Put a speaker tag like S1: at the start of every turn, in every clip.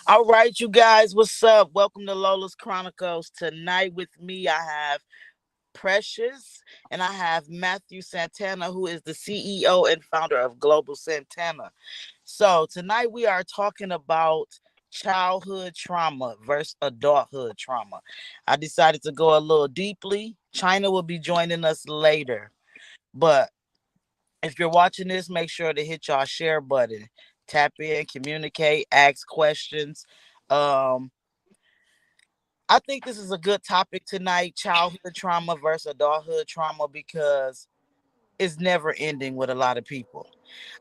S1: All right, you guys, what's up? Welcome to Lola's Chronicles. Tonight with me, I have Precious and I have Matthew Santana, who is the CEO and founder of Global Santana. So, tonight we are talking about childhood trauma versus adulthood trauma. I decided to go a little deeply. China will be joining us later, but if you're watching this, make sure to hit y'all share button, tap in, communicate, ask questions. Um, I think this is a good topic tonight, childhood trauma versus adulthood trauma, because it's never ending with a lot of people.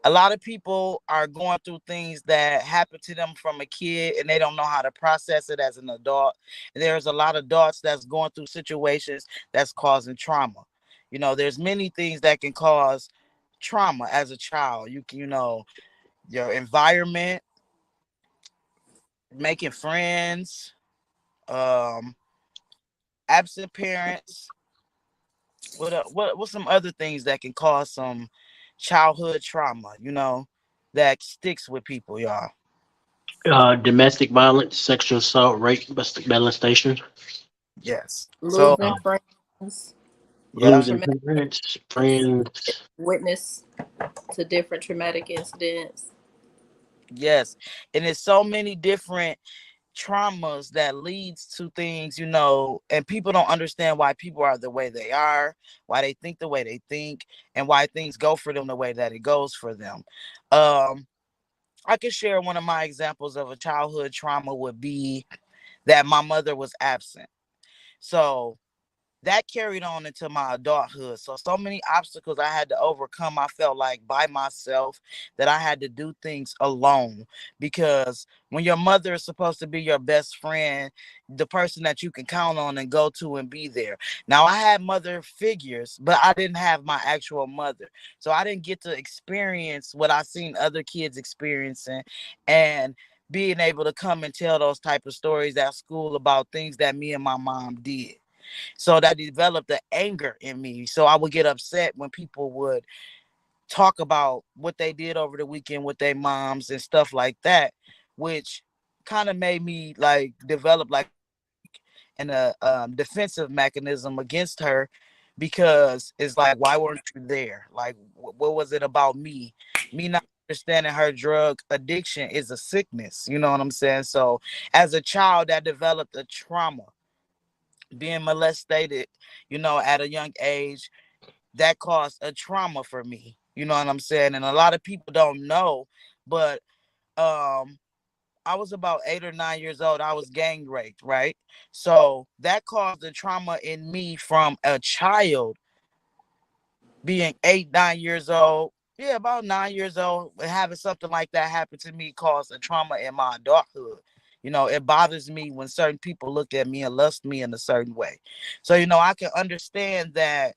S1: A lot of people are going through things that happen to them from a kid and they don't know how to process it as an adult. And there's a lot of adults that's going through situations that's causing trauma. There's many things that can cause trauma as a child. Your environment, making friends, um, absent parents. What's some other things that can cause some childhood trauma, that sticks with people, y'all?
S2: Domestic violence, sexual assault, rape, molestation,
S1: Yes. So
S2: uh,
S3: Losing friends,
S1: yeah.
S2: losing
S3: traumatic
S2: parents, friends.
S3: witness to different traumatic incidents.
S1: Yes. And it's so many different traumas that leads to things, and people don't understand why people are the way they are, why they think the way they think, and why things go for them the way that it goes for them. Um, I can share one of my examples of a childhood trauma would be that my mother was absent. So that carried on into my adulthood. So many obstacles I had to overcome. I felt like by myself, that I had to do things alone, because when your mother is supposed to be your best friend, the person that you can count on and go to and be there. Now, I had mother figures, but I didn't have my actual mother. So I didn't get to experience what I seen other kids experiencing, and being able to come and tell those type of stories at school about things that me and my mom did. So that developed the anger in me. So I would get upset when people would talk about what they did over the weekend with their moms and stuff like that, which kind of made me like develop like defensive mechanism against her, because it's like, why weren't you there? Like, what was it about me? Me not understanding her drug addiction is a sickness. You know what I'm saying? So as a child, that developed a trauma, being molested, at a young age, that caused a trauma for me. You know what I'm saying? And a lot of people don't know, but um I was about 8 or 9 years old. I was gang raped, right? So that caused a trauma in me from a child being 8, 9 years old. Yeah, about 9 years old, having something like that happen to me caused a trauma in my adulthood. It bothers me when certain people look at me and lust me in a certain way. So, I can understand that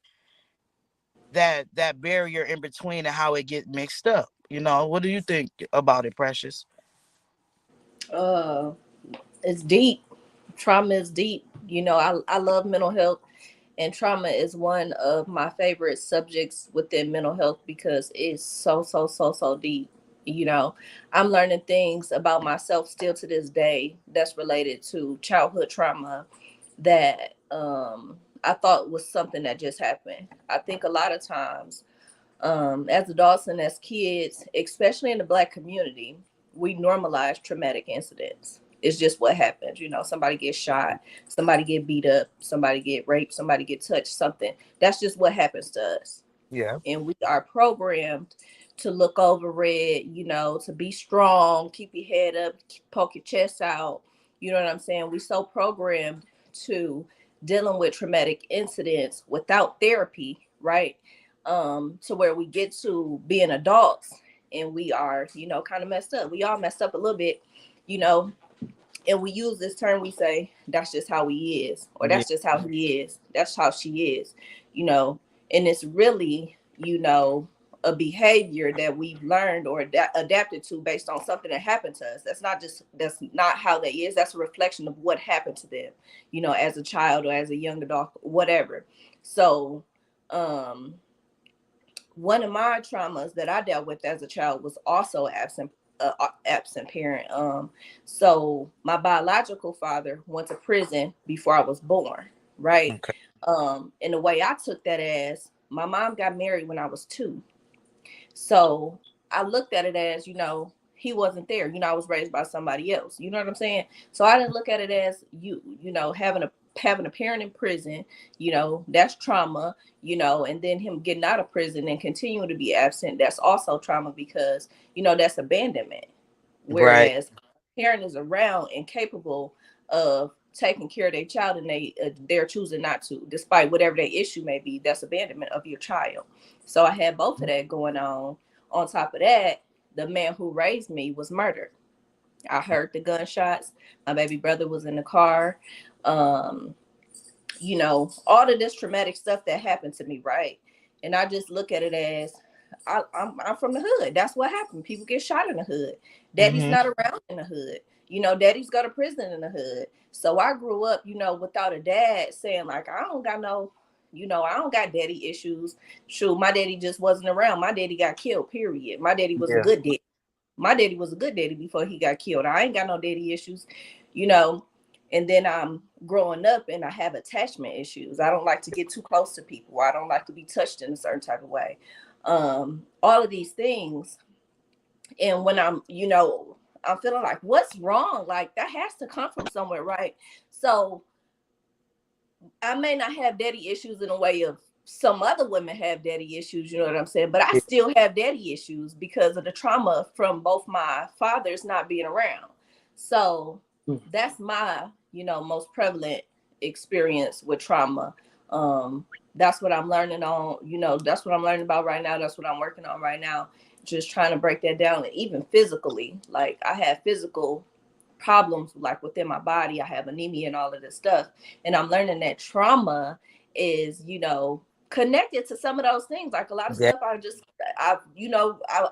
S1: barrier in between and how it get mixed up. What do you think about it, Precious?
S3: Uh, it's deep. Trauma is deep. I love mental health, and trauma is one of my favorite subjects within mental health because it's so deep. You know, I'm learning things about myself still to this day that's related to childhood trauma that I thought was something that just happened. I think a lot of times, as adults and as kids, especially in the Black community, we normalize traumatic incidents. It's just what happens. Somebody gets shot, somebody get beat up, somebody get raped, somebody get touched, something. That's just what happens to us.
S1: Yeah.
S3: And we are programmed to look over it, to be strong, keep your head up, poke your chest out. You know what I'm saying? We so programmed to dealing with traumatic incidents without therapy, right? To where we get to being adults and we are, kind of messed up. We all messed up a little bit, you know, and we use this term, we say, that's just how he is, or
S1: Yeah.
S3: that's just how he is, that's how she is, you know, and it's really, a behavior that we've learned or adapted to based on something that happened to us. That's not how they is. That's a reflection of what happened to them, as a child or as a young adult, whatever. So, one of my traumas that I dealt with as a child was also absent absent parent. So my biological father went to prison before I was born, right?
S1: Okay.
S3: And the way I took that as my mom got married when I was 2. So I looked at it as, he wasn't there. I was raised by somebody else. You know what I'm saying? So I didn't look at it as having a parent in prison, that's trauma, and then him getting out of prison and continuing to be absent, that's also trauma because, that's abandonment.
S1: Right.
S3: Whereas parent is around and capable of taking care of their child and they're choosing not to, despite whatever their issue may be, that's abandonment of your child. So I had both of that going on. On top of that, the man who raised me was murdered. I heard the gunshots. My baby brother was in the car. Um, all of this traumatic stuff that happened to me, right? And I just look at it as I'm from the hood. That's what happened. People get shot in the hood. Daddy's
S1: Mm-hmm.
S3: not around in the hood. Daddy's go to prison in the hood. So I grew up, without a dad saying like, I don't got no, I don't got daddy issues. Shoot, my daddy just wasn't around. My daddy got killed, period. My daddy was a
S1: Yeah.
S3: good daddy. My daddy was a good daddy before he got killed. I ain't got no daddy issues, you know. And then I'm growing up and I have attachment issues. I don't like to get too close to people. I don't like to be touched in a certain type of way. All of these things. And when I'm feeling like, what's wrong? Like that has to come from somewhere, right? So I may not have daddy issues in a way of some other women have daddy issues, you know what I'm saying? But I still have daddy issues because of the trauma from both my fathers not being around. So that's my, most prevalent experience with trauma. That's what I'm learning on, that's what I'm learning about right now. That's what I'm working on right now. Just trying to break that down. And even physically, like I have physical problems like within my body. I have anemia and all of this stuff. And I'm learning that trauma is, connected to some of those things. Like a lot of
S1: Yeah.
S3: stuff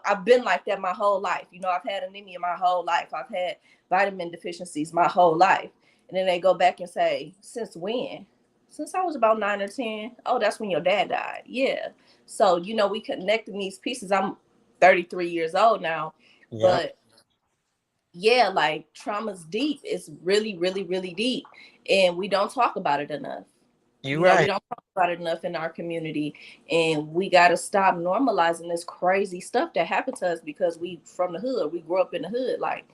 S3: I've been like that my whole life. I've had anemia my whole life. I've had vitamin deficiencies my whole life. And then they go back and say, since when? Since I was about 9 or 10. Oh, that's when your dad died. Yeah. So, we connecting these pieces. I'm 33 years old now,
S1: Yeah.
S3: but yeah, like trauma's deep. It's really, really, really deep. And we don't talk about it enough.
S1: You're
S3: We
S1: right.
S3: don't talk about it enough in our community. And we got to stop normalizing this crazy stuff that happened to us because we from the hood. We grew up in the hood. Like,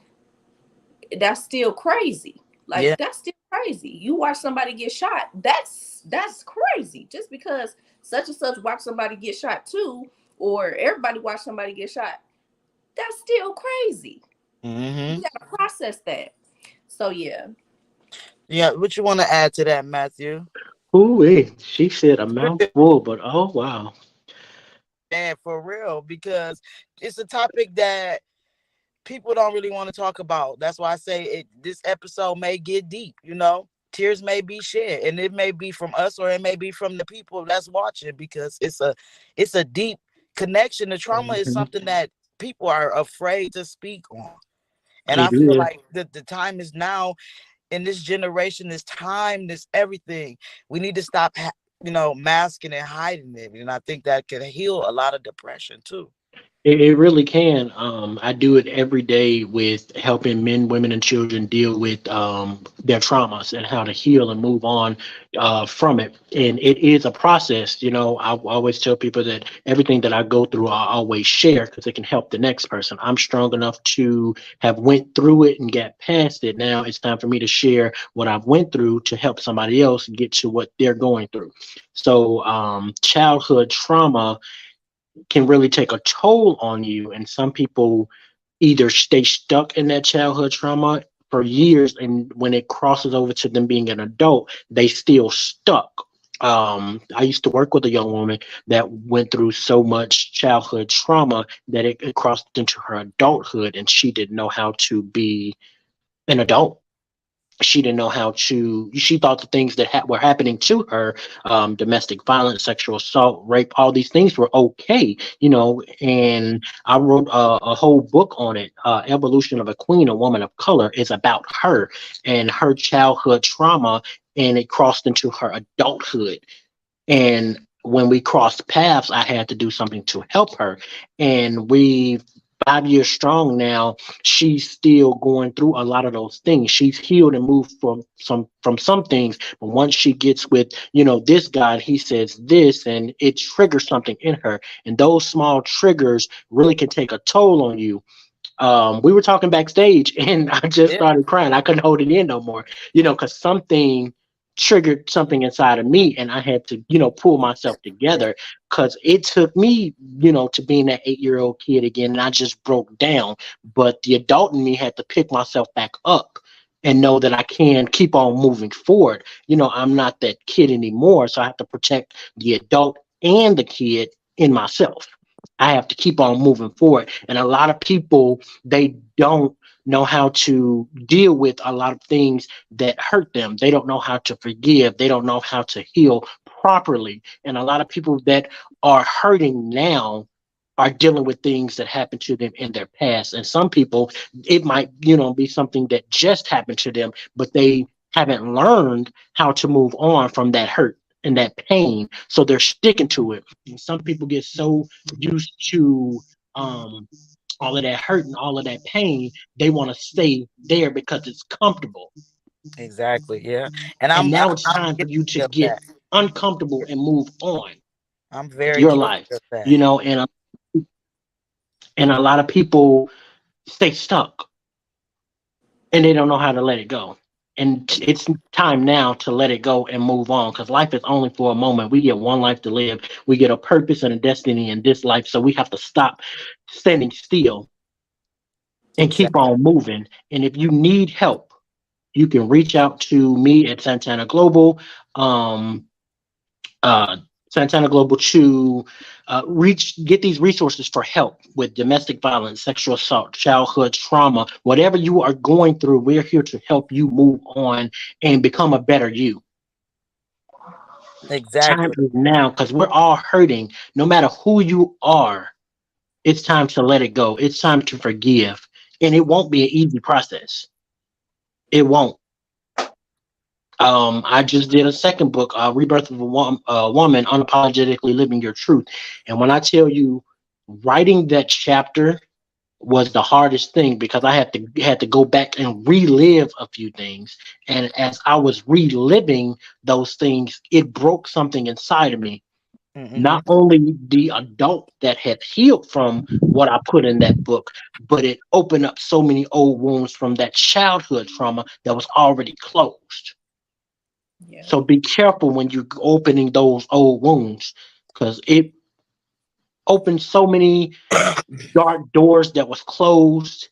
S3: that's still crazy.
S1: Yeah.
S3: Like, that's still crazy. You watch somebody get shot. That's crazy. Just because such and such watch somebody get shot too, or everybody watch somebody get shot, that's still crazy.
S1: Mm-hmm.
S3: We gotta process that. So yeah.
S1: Yeah. What you want to add to that, Matthew?
S2: Ooh, she said a mouthful, but oh wow.
S1: Man, for real, because it's a topic that people don't really want to talk about. That's why I say it. This episode may get deep. Tears may be shed, and it may be from us, or it may be from the people that's watching, because it's a deep connection. The trauma is
S2: Mhm.
S1: something that people are afraid to speak on, and I
S2: It
S1: feel
S2: is.
S1: like the time is now in this generation, this time, this everything. We need to stop, masking and hiding it, and I think that could heal a lot of depression too.
S2: It really can. I do it every day with helping men, women, and children deal with their traumas and how to heal and move on from it. And it is a process. I always tell people that everything that I go through, I always share because it can help the next person. I'm strong enough to have went through it and get past it. Now it's time for me to share what I've went through to help somebody else get to what they're going through. So childhood trauma can really take a toll on you. And some people either stay stuck in that childhood trauma for years, and when it crosses over to them being an adult, they still stuck. I used to work with a young woman that went through so much childhood trauma that it crossed into her adulthood, and she didn't know how to be an adult. She didn't know how to, she thought the things that were happening to her, domestic violence, sexual assault, rape, all these things were okay, and I wrote a whole book on it. Evolution of a Queen, a Woman of Color, is about her and her childhood trauma, and it crossed into her adulthood. And when we crossed paths, I had to do something to help her. And we 5 years strong now, she's still going through a lot of those things. She's healed and moved from some things, but once she gets with, this God, he says this, and it triggers something in her. And those small triggers really can take a toll on you. We were talking backstage and I just
S1: Yeah.
S2: started crying. I couldn't hold it in no more, because something triggered something inside of me and I had to, pull myself together because it took me, to being that 8-year-old kid again. And I just broke down. But the adult in me had to pick myself back up and know that I can keep on moving forward. I'm not that kid anymore. So I have to protect the adult and the kid in myself. I have to keep on moving forward. And a lot of people, they don't know how to deal with a lot of things that hurt them. They don't know how to forgive. They don't know how to heal properly. And a lot of people that are hurting now are dealing with things that happened to them in their past. And some people, it might, be something that just happened to them, but they haven't learned how to move on from that hurt and that pain. So they're sticking to it. And some people get so used to um all of that hurt and all of that pain, they want to stay there because it's comfortable.
S1: Exactly. Yeah. And
S2: And
S1: I'm
S2: now it's
S1: I'm
S2: time for you to
S1: guilty of
S2: get
S1: that.
S2: uncomfortable and move on
S1: I'm
S2: in
S1: very
S2: your
S1: guilty
S2: life.
S1: of that.
S2: And a lot of people stay stuck and they don't know how to let it go. And it's time now to let it go and move on because life is only for a moment. We get one life to live. We get a purpose and a destiny in this life. So we have to stop standing still and keep
S1: Exactly.
S2: on moving. And if you need help, you can reach out to me at Santana Global. Um, uh, Santana Global to get these resources for help with domestic violence, sexual assault, childhood trauma, whatever you are going through. We're here to help you move on and become a better you. Time
S1: Exactly.
S2: is now because we're all hurting. No matter who you are, it's time to let it go. It's time to forgive, and it won't be an easy process. It won't. I just did a second book, Rebirth of a Woman, Unapologetically Living Your Truth. And when I tell you, writing that chapter was the hardest thing because I had to go back and relive a few things. And as I was reliving those things, it broke something inside of me.
S1: Mm-hmm.
S2: Not only the adult that had healed from what I put in that book, but it opened up so many old wounds from that childhood trauma that was already closed.
S3: Yeah.
S2: So be careful when you're opening those old wounds because it opened so many dark doors that was closed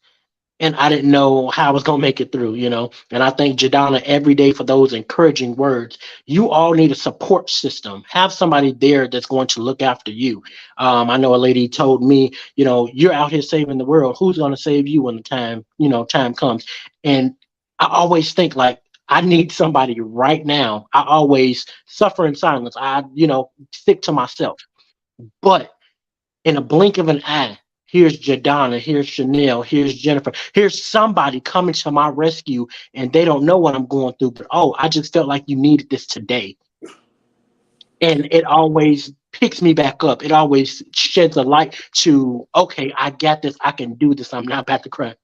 S2: and I didn't know how I was gonna make it through. And I thank Jadana every day for those encouraging words. You all need a support system. Have somebody there that's going to look after you. I know a lady told me, you're out here saving the world. Who's gonna save you when the time comes? And I always think like I need somebody right now. I always suffer in silence. I, stick to myself. But in a blink of an eye, here's Jadonna, here's Chanel, here's Jennifer, here's somebody coming to my rescue, and they don't know what I'm going through, but oh, I just felt like you needed this today. And it always picks me back up. It always sheds a light to, okay, I got this, I can do this, I'm not about to cry.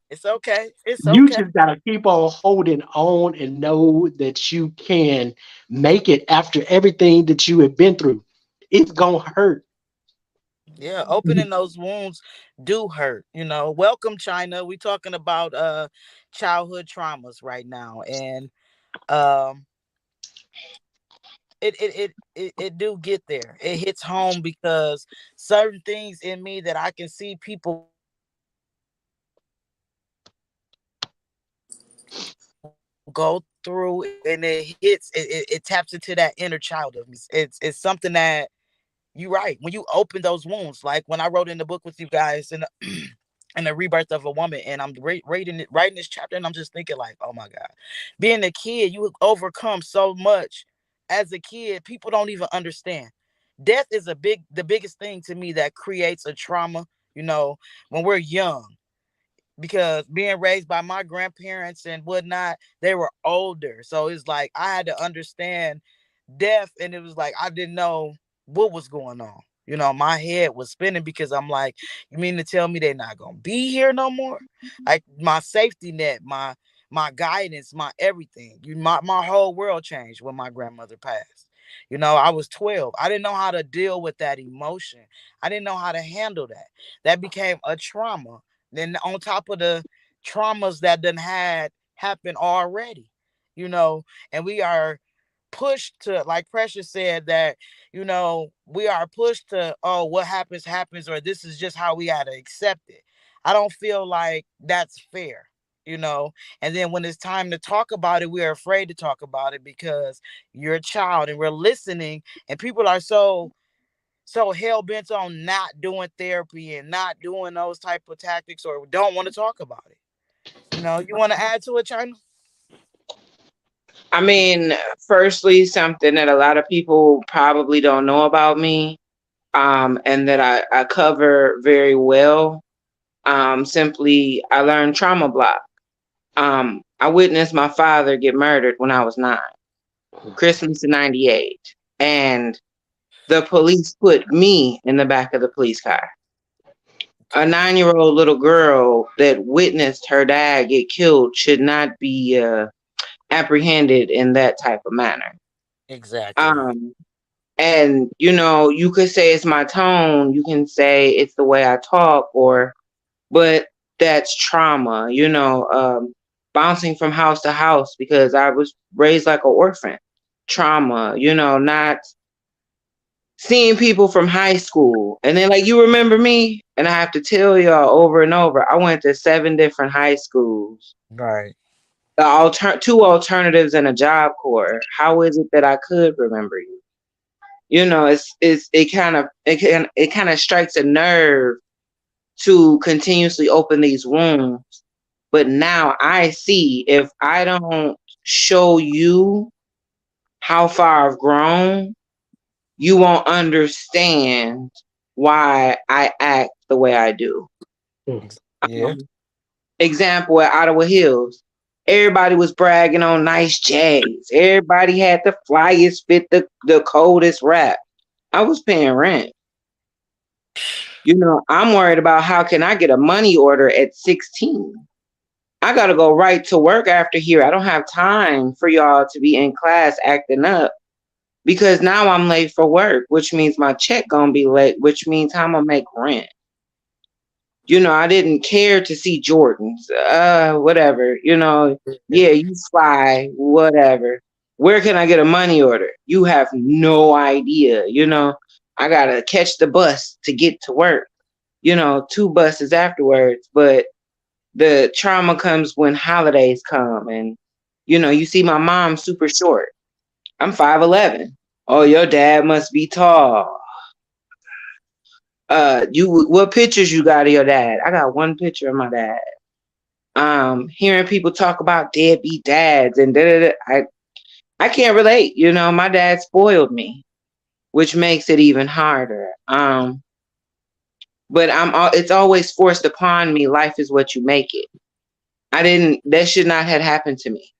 S1: It's okay. It's
S2: You
S1: okay.
S2: just gotta keep on holding on and know that you can make it after everything that you have been through. It's gonna hurt.
S1: Yeah, opening those wounds do hurt. Welcome, China. We talking about childhood traumas right now, and um, it do get there. It hits home because certain things in me that I can see people go through, and it hits. It taps into that inner child of me. It's something that you right when you open those wounds. Like when I wrote in the book with you guys and the rebirth of a woman, and I'm reading it, writing this chapter, and I'm just thinking like, oh my god, being a kid, you overcome so much. As a kid, people don't even understand. Death is the biggest thing to me that creates a trauma. You know, when we're young, because being raised by my grandparents and whatnot, they were older, so it's like I had to understand death, and it was like I didn't know what was going on. My head was spinning because I'm like, you mean to tell me they're not gonna be here no more? Like my safety net, my guidance, my everything. My whole world changed when my grandmother passed. I was 12. I didn't know how to deal with that emotion. I didn't know how to handle that. That became a trauma. Then on top of the traumas that done had happened already, and we are pushed to, like Precious said, that we are pushed to, oh, what happens happens, or this is just how we got to accept it. I don't feel like that's fair. And then when it's time to talk about it, we're afraid to talk about it because you're a child and we're listening, and people are so hell-bent on not doing therapy and not doing those type of tactics, or don't want to talk about it. You want to add to it, China?
S4: I mean, firstly, something that a lot of people probably don't know about me, and that I cover very well. Simply, I learned trauma block. I witnessed my father get murdered when I was 9, Christmas of '98, and the police put me in the back of the police car. A 9-year-old little girl that witnessed her dad get killed should not be apprehended in that type of manner.
S1: Exactly.
S4: Um, and you could say it's my tone, you can say it's the way I talk, but that's trauma. Bouncing from house to house because I was raised like an orphan. Trauma. Not seeing people from high school and then, like, you remember me, and I have to tell y'all over and over, I went to 7 different high schools,
S1: Right.
S4: two alternatives and a job corps. How is it that I could remember you? It kind of strikes a nerve to continuously open these wounds. But now I see, if I don't show you how far I've grown, you won't understand why I act the way I do.
S1: Yeah.
S4: Example, at Ottawa Hills, everybody was bragging on nice J's. Everybody had the flyest fit, the coldest rap. I was paying rent. I'm worried about how can I get a money order at 16. I got to go right to work after here. I don't have time for y'all to be in class acting up because now I'm late for work, which means my check gonna be late, which means I'm gonna make rent. I didn't care to see Jordans. Whatever. Yeah, you fly, whatever. Where can I get a money order? You have no idea. I gotta catch the bus to get to work. 2 buses afterwards. But the trauma comes when holidays come, and you see my mom super short. I'm 5'11". Oh, your dad must be tall. What pictures you got of your dad? I got one picture of my dad. Hearing people talk about deadbeat dads and I can't relate. My dad spoiled me, which makes it even harder. But it's always forced upon me. Life is what you make it. That should not have happened to me.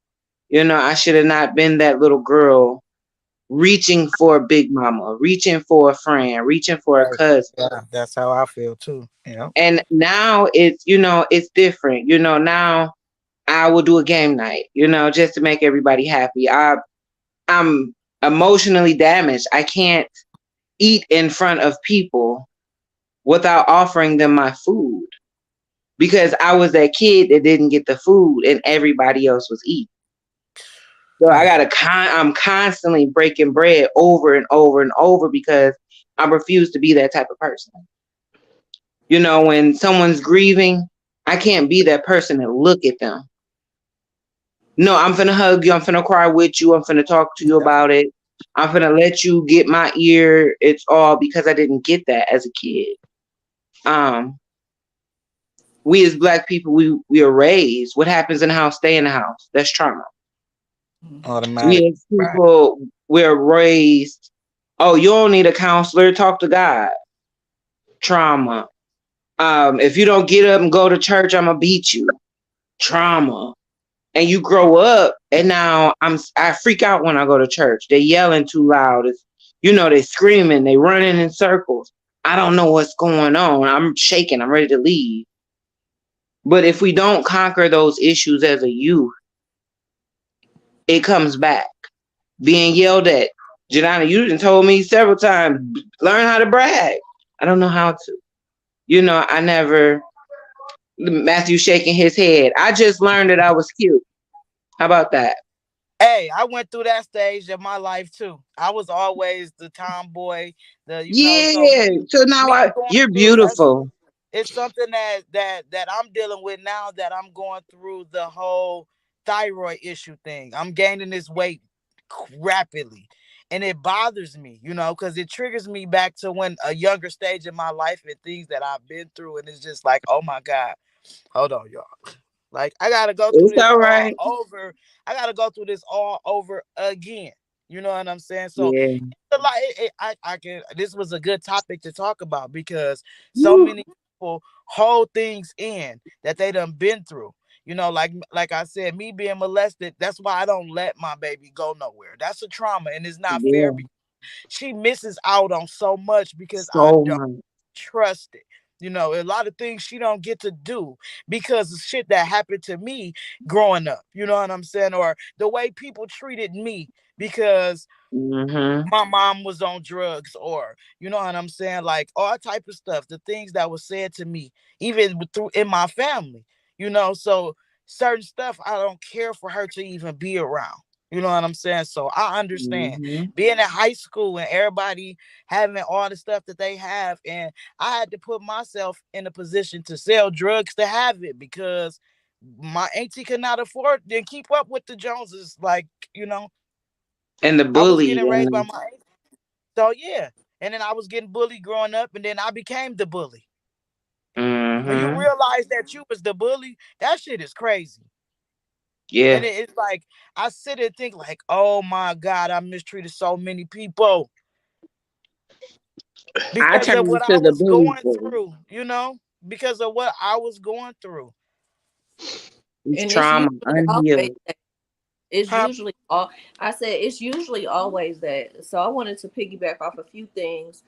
S4: I should have not been that little girl reaching for a big mama, reaching for a friend, reaching for a
S1: Right.
S4: cousin.
S1: Yeah, that's how I feel too. Yeah.
S4: And now it's different. Now I will do a game night, just to make everybody happy. I'm emotionally damaged. I can't eat in front of people without offering them my food because I was that kid that didn't get the food and everybody else was eating. So I'm constantly breaking bread over and over and over because I refuse to be that type of person. When someone's grieving, I can't be that person and look at them. No, I'm finna hug you. I'm finna cry with you. I'm finna talk to you about it. I'm finna let you get my ear. It's all because I didn't get that as a kid. We as Black people, we are raised. What happens in the house, stay in the house. That's trauma.
S1: Automatic.
S4: We as
S1: Right.
S4: people, we're raised. Oh, you don't need a counselor. Talk to God. Trauma. If you don't get up and go to church, I'm gonna beat you. Trauma. And you grow up, and now I freak out when I go to church. They're yelling too loud. They screaming, they running in circles. I don't know what's going on. I'm shaking. I'm ready to leave. But if we don't conquer those issues as a youth, it comes back. Being yelled at. Jadonna, you done told me several times, learn how to brag. I don't know how to. I never, Matthew shaking his head. I just learned that I was cute. How about that?
S1: Hey, I went through that stage of my life too. I was always the tomboy, so
S4: Yeah. So now
S1: me going
S4: you're
S1: through that's
S4: beautiful.
S1: it's something that I'm dealing with now, that I'm going through the whole thyroid issue thing. I'm gaining this weight rapidly. And it bothers me, because it triggers me back to when a younger stage in my life and things that I've been through. And it's just like, oh my God, hold on, y'all. Like I gotta go through
S4: It's
S1: this
S4: all
S1: all
S4: right.
S1: over. I gotta go through this all over again. You know what I'm saying? So
S4: Yeah.
S1: it's a lot. I can. This was a good topic to talk about because so
S4: Woo.
S1: many people hold things in that they done been through. Like I said, me being molested. That's why I don't let my baby go nowhere. That's a trauma, and it's not fair.
S4: Yeah.
S1: Because she misses out on so much because I
S4: So
S1: don't
S4: much.
S1: trust it. A lot of things she don't get to do because of shit that happened to me growing up. You know what I'm saying? Or the way people treated me because
S4: Mm-hmm.
S1: my mom was on drugs, or you know what I'm saying, like all type of stuff, the things that was said to me even through in my family, so certain stuff I don't care for her to even be around. You know what I'm saying? So I understand
S4: Mm-hmm.
S1: being in high school and everybody having all the stuff that they have, and I had to put myself in a position to sell drugs to have it because my auntie could not afford and keep up with the Joneses. Like, you know,
S4: And the
S1: I was
S4: bully
S1: getting raised by
S4: and
S1: my auntie. So yeah. And then I was getting bullied growing up, and then I became the bully. When you
S4: mm-hmm.
S1: realize that you was the bully, that shit is crazy. And
S4: Yeah.
S1: it's like I sit and think like, oh my God, I mistreated so many people
S4: I
S1: because
S4: turned
S1: of what
S4: into
S1: I
S4: the
S1: was
S4: bully
S1: going
S4: for
S1: through, because of what I was going through.
S4: it's
S3: And it's
S4: trauma,
S3: usually always
S4: unhealed.
S3: that. It's
S1: Huh?
S3: usually all I said. It's usually always that. So I wanted to piggyback off a few things.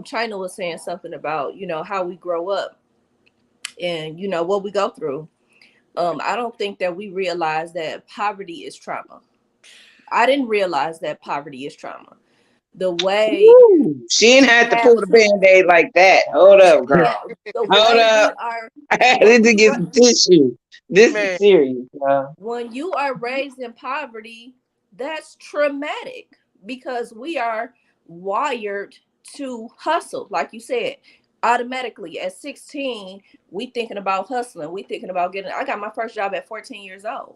S3: China was saying something about how we grow up and what we go through. I don't think that we realize that poverty is trauma. I didn't realize that poverty is trauma. The way
S4: Woo. She didn't
S3: we
S4: have to
S3: have
S4: pull the
S3: to,
S4: band-aid like that. Hold up, girl.
S3: yeah, the
S4: Hold
S3: way
S4: up.
S3: we are
S4: I
S3: when
S4: need to
S3: we
S4: get some tissue. This is
S1: Man,
S4: serious, y'all.
S3: when you are raised in poverty, that's traumatic because we are wired to hustle, like you said. Automatically at 16, we thinking about hustling. We thinking about getting. I got my first job at 14 years old.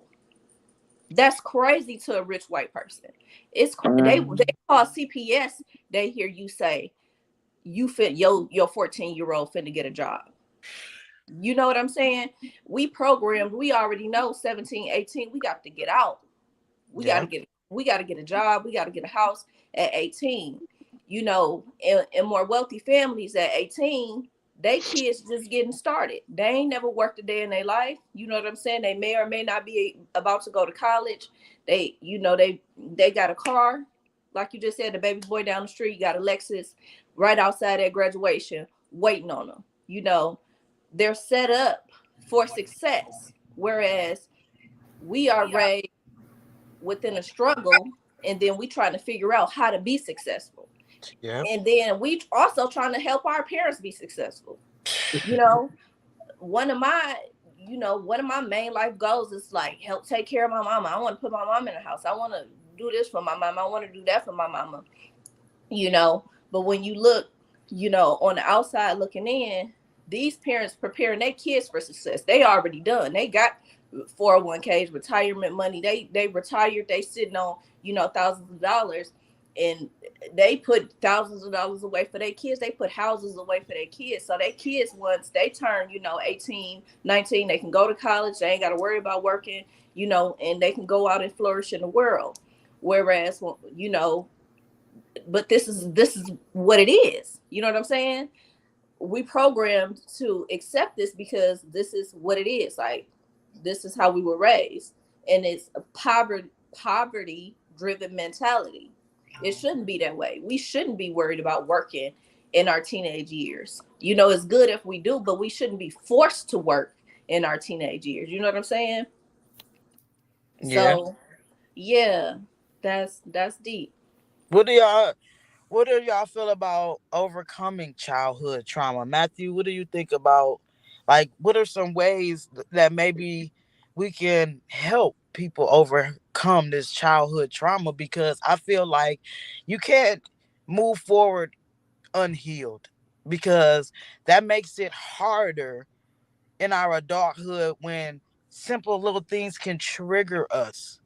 S3: That's crazy to a rich white person. They
S4: Mhm.
S3: call CPS. They hear you say you fit your 14-year-old finna get a job. You know what I'm saying? We programmed. We already know 17, 18. We got to get out.
S1: yeah.
S3: We got to get a job. We got to get a house at 18. In more wealthy families at 18, they kids just getting started. They ain't never worked a day in their life. You know what I'm saying? They may or may not be about to go to college. They got a car, like you just said. The baby boy down the street got a Lexus right outside at graduation, waiting on them. They're set up for success, whereas we are raised within a struggle, and then we trying to figure out how to be successful,
S1: Yeah.
S3: and then we also trying to help our parents be successful. you know one of my one of my main life goals is like help take care of my mama. I want to put my mom in the house. I want to do this for my mama. I want to do that for my mama. But when you look, on the outside looking in, these parents preparing their kids for success. They already done. They got 401ks, retirement money. They retired. They sitting on, thousands of dollars, and they put thousands of dollars away for their kids. They put houses away for their kids. So their kids, once they turn, 18, 19, they can go to college. They ain't got to worry about working, and they can go out and flourish in the world. Whereas, but this is what it is. You know what I'm saying? We programmed to accept this because this is what it is. Like, this is how we were raised, and it's a poverty driven mentality. It shouldn't be that way. We shouldn't be worried about working in our teenage years. You know, it's good if we do, but we shouldn't be forced to work in our teenage years. You know what I'm saying?
S1: Yeah.
S3: So yeah, that's deep.
S1: What do y'all What do y'all feel about overcoming childhood trauma? Matthew, what do you think about, like, what are some ways that maybe we can help people overcome this childhood trauma? Because I feel like you can't move forward unhealed, because that makes it harder in our adulthood when simple little things can trigger us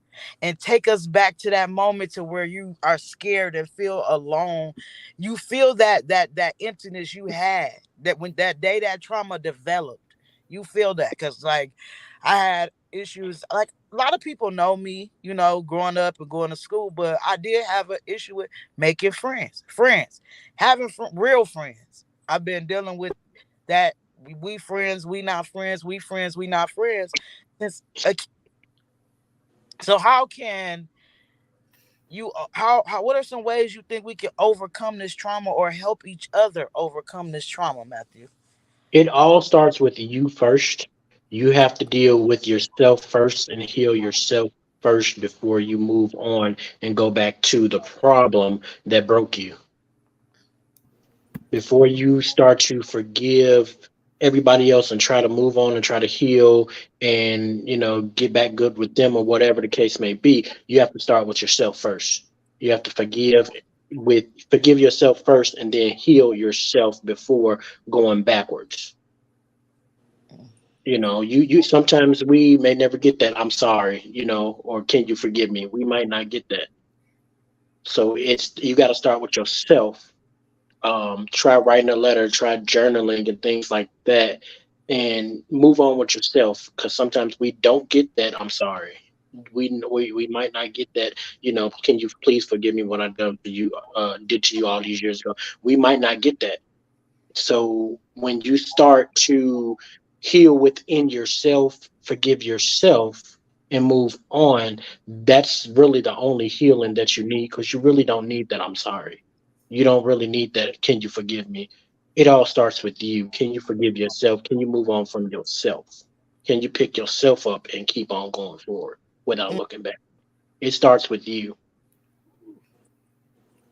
S1: and take us back to that moment to where you are scared and feel alone. You feel that emptiness you had, that when that day that trauma developed, you feel that. Because like, I had issues, like a lot of people know me, growing up and going to school, but I did have an issue with making friends, having real friends. I've been dealing with that. We friends, we not friends, we friends, we not friends. Since so how can you how what are some ways you think we can overcome this trauma or help each other overcome this trauma, Matthew?
S2: It all starts with you first. You have to deal with yourself first and heal yourself first before you move on and go back to the problem that broke you. Before you start to forgive everybody else and try to move on and try to heal and get back good with them or whatever the case may be, you have to start with yourself first. You have to forgive yourself first and then heal yourself before going backwards. You sometimes we may never get that I'm sorry, or can you forgive me? We might not get that. So it's you got to start with yourself. Try writing a letter, try journaling and things like that, and move on with yourself. Because sometimes we don't get that I'm sorry. We might not get that. Can you please forgive me what I did to you all these years ago? We might not get that. So when you start to heal within yourself, forgive yourself, and move on, that's really the only healing that you need, because you really don't need that I'm sorry. You don't really need that can you forgive me? It all starts with you. Can you forgive yourself? Can you move on from yourself? Can you pick yourself up and keep on going forward without looking back? It starts with you.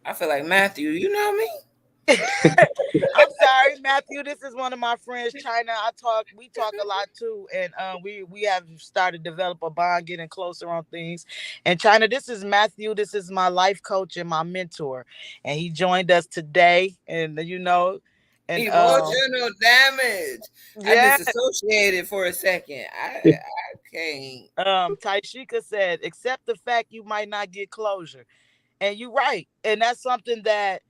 S5: I feel like Matthew, you know me?
S1: I'm sorry, Matthew. This is one of my friends, China. We talk a lot too, and we have started to develop a bond, getting closer on things. And China, this is Matthew. This is my life coach and my mentor, and he joined us today. And and
S5: Emotional damage. I
S1: yeah,
S5: disassociated for a second. I can't.
S1: Taishika said, accept the fact you might not get closure, and you're right, and that's something that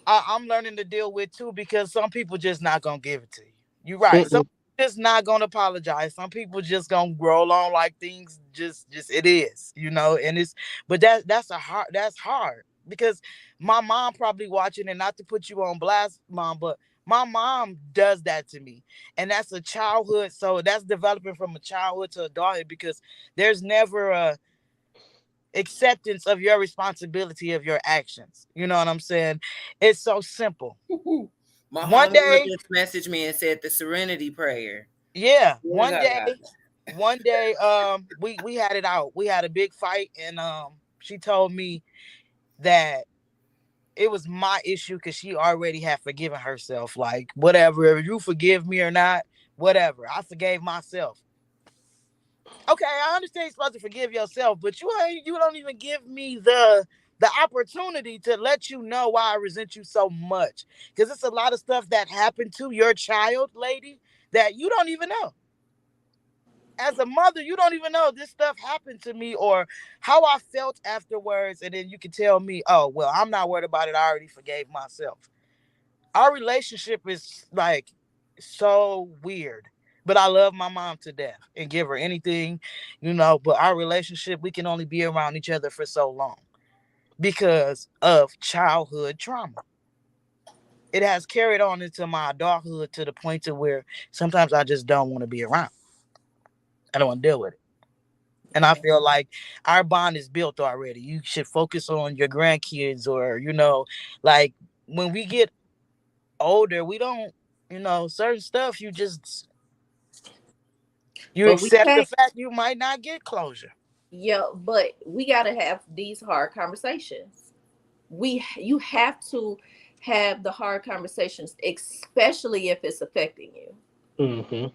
S1: I'm learning to deal with too, because some people just not gonna give it to you. You're right. Some
S2: Mm-mm.
S1: people just not gonna apologize. Some people just gonna roll on like things just it is, and it's but that's hard, because my mom probably watching, and not to put you on blast, mom, but my mom does that to me. And that's a childhood, so that's developing from a childhood to adulthood, because there's never a acceptance of your responsibility of your actions. You know what I'm saying? It's so simple.
S5: My
S1: One
S5: homegirl
S1: day,
S5: just messaged me and said the Serenity Prayer.
S1: yeah,
S5: Swear to God.
S1: one day, we had it out. We had a big fight, and she told me that it was my issue, because she already had forgiven herself. Like, whatever, if you forgive me or not, whatever. I forgave myself. Okay, I understand you're supposed to forgive yourself, but you don't even give me the opportunity to let you know why I resent you so much. Because it's a lot of stuff that happened to your child, lady, that you don't even know. As a mother, you don't even know this stuff happened to me, or how I felt afterwards, and then you can tell me, oh well, I'm not worried about it. I already forgave myself. Our relationship is like so weird. But I love my mom to death and give her anything, But our relationship, we can only be around each other for so long because of childhood trauma. It has carried on into my adulthood, to the point to where sometimes I just don't want to be around. I don't want to deal with it. And I feel like our bond is built already. You should focus on your grandkids, or like when we get older, we don't, certain stuff you
S3: But we
S1: accept the
S3: can't.
S1: fact you might not get closure.
S3: Yeah, but we got to have these hard conversations. You have to have the hard conversations, especially if it's affecting you.
S2: Mm-hmm.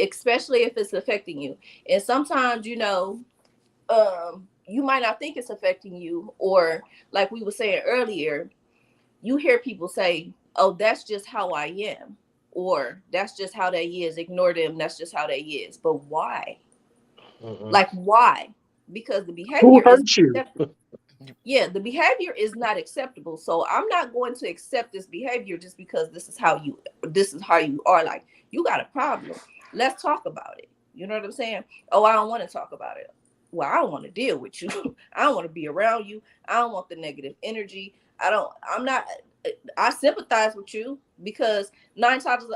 S3: Especially if it's affecting you. And sometimes, you might not think it's affecting you, or like we were saying earlier, you hear people say, "Oh, that's just how I am," or "That's just how they is. Ignore them. That's just how they is." But why?
S2: Mm-hmm.
S3: Like why? Because the
S2: Who
S3: behavior is
S2: hurt you?
S3: acceptable. Yeah, the behavior is not acceptable. So I'm not going to accept this behavior just because this is how you are. Like, you got a problem. Let's talk about it. You know what I'm saying? Oh, I don't want to talk about it. Well, I don't want to deal with you. I don't want to be around you. I don't want the negative energy. I'm not I sympathize with you because nine times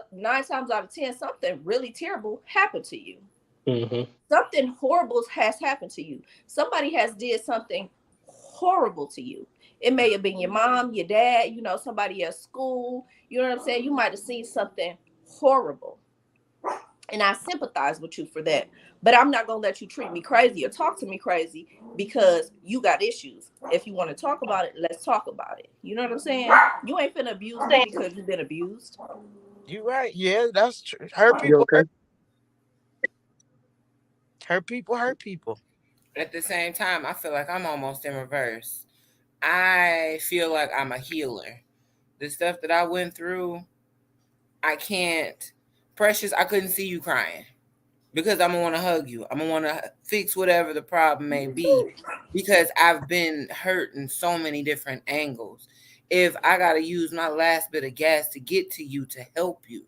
S3: out of ten something really terrible happened to you.
S2: Mm-hmm.
S3: Something horrible has happened to you. Somebody has did something horrible to you. It may have been your mom, your dad, somebody at school. You know what I'm saying? You might have seen something horrible. And I sympathize with you for that. But I'm not going to let you treat me crazy or talk to me crazy because you got issues. If you want to talk about it, let's talk about it. You know what I'm saying? You ain't finna abuse me because you've been abused.
S1: You right. Yeah, that's true. Hurt
S2: You
S1: people,
S2: okay?
S1: hurt people, hurt people.
S5: At the same time, I feel like I'm almost in reverse. I feel like I'm a healer. The stuff that I went through, I can't. Precious, I couldn't see you crying because I'm gonna want to hug you. I'm gonna want to fix whatever the problem may be because I've been hurt in so many different angles. If I gotta use my last bit of gas to get to you to help you,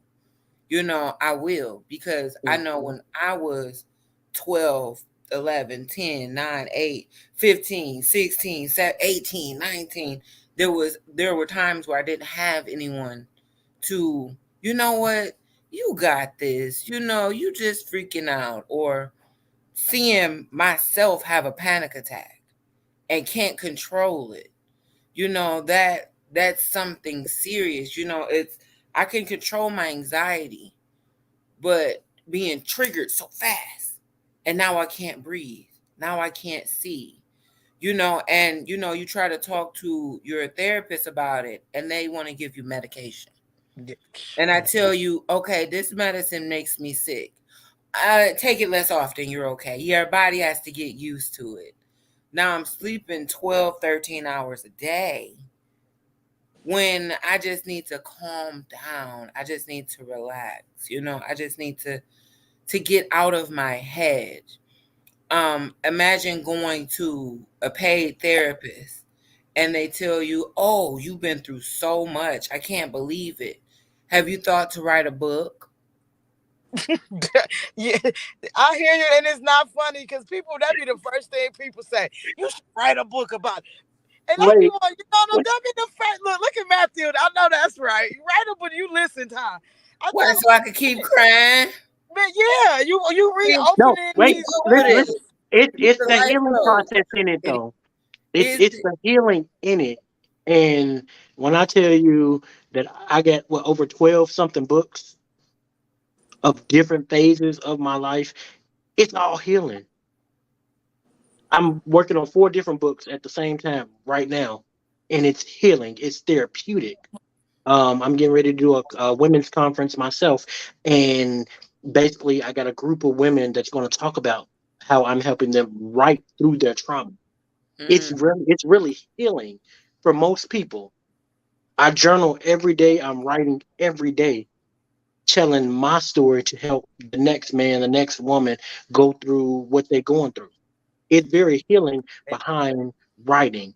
S5: I will, because I know
S2: Mm-hmm.
S5: when I was 12, 11, 10, 9, 8, 15, 16, 17, 18, 19, there were times where I didn't have anyone to, you know what, you got this, you just freaking out, or seeing myself have a panic attack and can't control it. That's something serious. It's I can control my anxiety, but being triggered so fast, and now I can't breathe, now I can't see, and you try to talk to your therapist about it and they want to give you medication,
S1: Yeah.
S5: and I tell you, okay, this medicine makes me sick, I take it less often, you're okay, your body has to get used to it. Now I'm sleeping 12, 13 hours a day when I just need to calm down, I just need to relax, I just need to get out of my head. Imagine going to a paid therapist and they tell you, "Oh, you've been through so much. I can't believe it. Have you thought to write a book?"
S1: Yeah, I hear you, and it's not funny because people that be the first thing people say. You should write a book about it. And I be
S2: Wait,
S1: like,
S2: wait,
S1: that be the first look at Matthew. I know that's right. You write a book, you listen time. I
S5: What?
S1: tell him,
S5: So I could keep crying?
S1: man, yeah, you
S5: You
S2: no,
S1: reopening
S2: wait.
S1: these
S5: do
S2: Listen.
S5: this.
S1: wounds.
S2: It's
S5: The
S2: the
S5: life
S2: healing
S5: goes.
S2: process in it,
S5: It
S2: though. It's
S5: is.
S2: it's the healing in it. And when I tell you that I got over 12 something books of different phases of my life, it's all healing. I'm working on 4 different books at the same time right now, and it's healing. It's therapeutic. I'm getting ready to do a women's conference myself, and basically, I got a group of women that's going to talk about how I'm helping them right through their trauma.
S5: Mm,
S2: It's really healing for most people. I journal every day. I'm writing every day, telling my story to help the next man, the next woman go through what they're going through. It's very healing behind writing,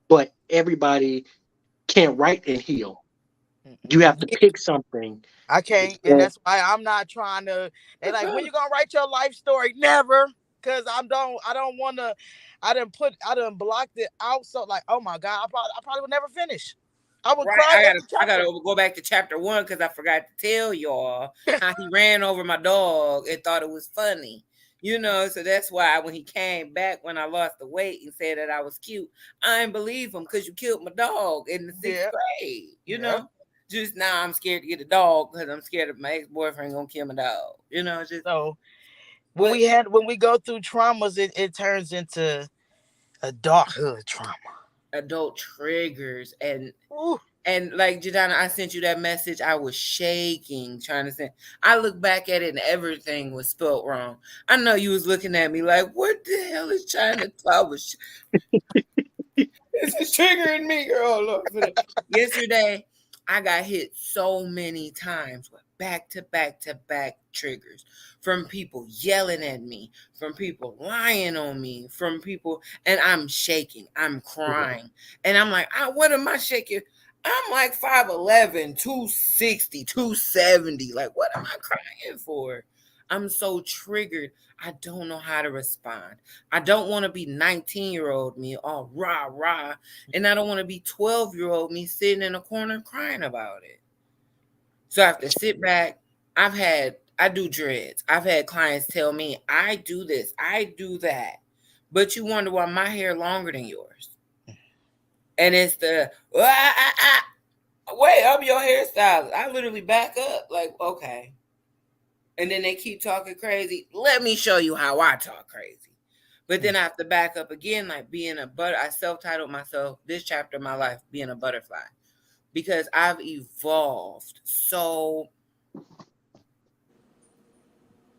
S2: but everybody can't write and heal. You have to
S1: Yeah,
S2: pick something.
S1: I can't, and
S2: that-
S1: that's why I'm not trying to. They like, when you gonna write your life story? Never, because I don't want to. I done blocked it out. So like, oh my god, I probably would never finish. I would
S5: right.
S1: cry
S5: I gotta.
S1: every
S5: I
S1: chapter.
S5: gotta go back to chapter one because I forgot to tell y'all how he ran over my dog and thought it was funny. So that's why when he came back when I lost the weight and said that I was cute, I didn't believe him because you killed my dog in the sixth
S1: Yeah.
S5: grade.
S1: Yeah.
S5: Just now I'm scared to get a dog because I'm scared of my ex-boyfriend gonna kill my dog. Just
S1: So
S5: but
S1: when we go through traumas, it turns into adulthood trauma.
S5: adult triggers
S1: Ooh,
S5: and like Jadana, I sent you that message. I was shaking trying to send. I look back at it and everything was spelt wrong. I know you was looking at me like, what the hell is China publish? This is triggering me, girl. Look. Yesterday, I got hit so many times with back to back to back triggers from people yelling at me, from people lying on me, from people, and I'm shaking, I'm crying, and I'm like, what am I shaking? I'm like 5'11, 260, 270. Like, what am I crying for? I'm so triggered. I don't know how to respond. I don't want to be 19-year-old me all rah rah. And I don't want to be 12-year-old me sitting in a corner crying about it. So I have to sit back. I do dreads. I've had clients tell me, I do this, I do that. But you wonder why my hair longer than yours. And it's the, wait, I'm your hairstylist. I literally back up like, okay. And then they keep talking crazy. Let me show you how I talk crazy. But then I have to back up again, like being I self-titled myself this chapter of my life, being a butterfly. Because I've evolved. So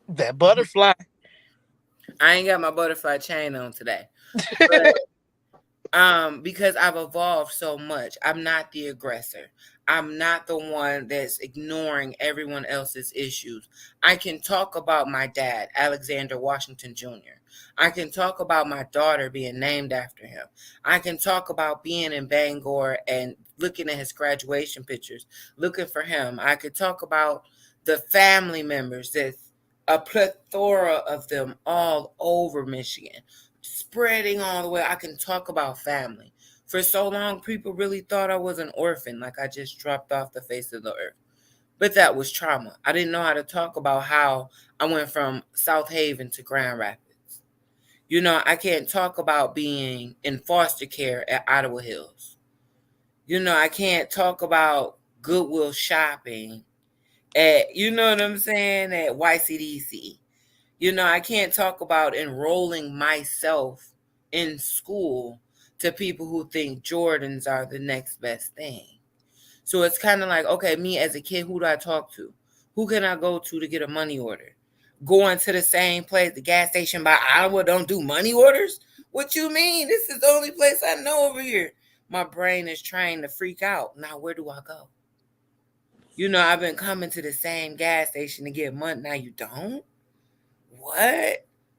S1: that butterfly.
S5: I ain't got my butterfly chain on today. But because I've evolved so much. I'm not the aggressor. I'm not the one that's ignoring everyone else's issues. I can talk about my dad, Alexander Washington Jr. I can talk about my daughter being named after him. I can talk about being in Bangor and looking at his graduation pictures, looking for him. I could talk about the family members, that's a plethora of them all over Michigan, spreading all the way. I can talk about family. For so long, people really thought I was an orphan, like I just dropped off the face of the earth. But that was trauma. I didn't know how to talk about how I went from South Haven to Grand Rapids. I can't talk about being in foster care at Ottawa Hills. I can't talk about Goodwill shopping at, you know what I'm saying, at YCDC. I can't talk about enrolling myself in school to people who think Jordans are the next best thing. So it's kind of like, okay, me as a kid, who do I talk to? Who can I go to get a money order? Going to the same place, the gas station by Iowa, don't do money orders? What you mean? This is the only place I know over here. My brain is trying to freak out. Now, where do I go? I've been coming to the same gas station to get money. Now you don't? What? I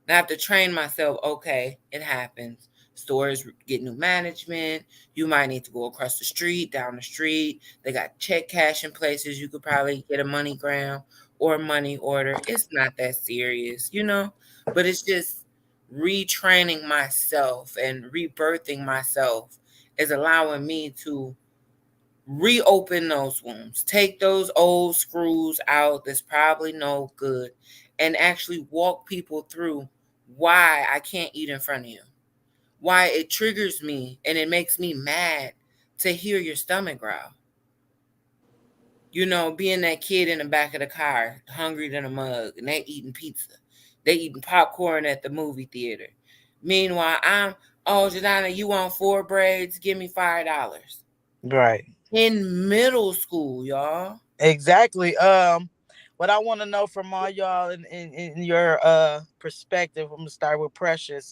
S5: have to train myself. Okay, it happens. Stores get new management. You might need to go across the street, down the street. They got check cashing places. You could probably get a MoneyGram or a money order. It's not that serious. But it's just retraining myself and rebirthing myself is allowing me to reopen those wounds, take those old screws out that's probably no good, and actually walk people through why I can't eat in front of you, why it triggers me and it makes me mad to hear your stomach growl. Being that kid in the back of the car, hungry than a mug, and they eating pizza, they eating popcorn at the movie theater. Meanwhile, Jadana, you want 4 braids? Give me $5.
S1: Right.
S5: In middle school, y'all.
S1: Exactly. What I want to know from all y'all in your perspective, I'm gonna start with Precious.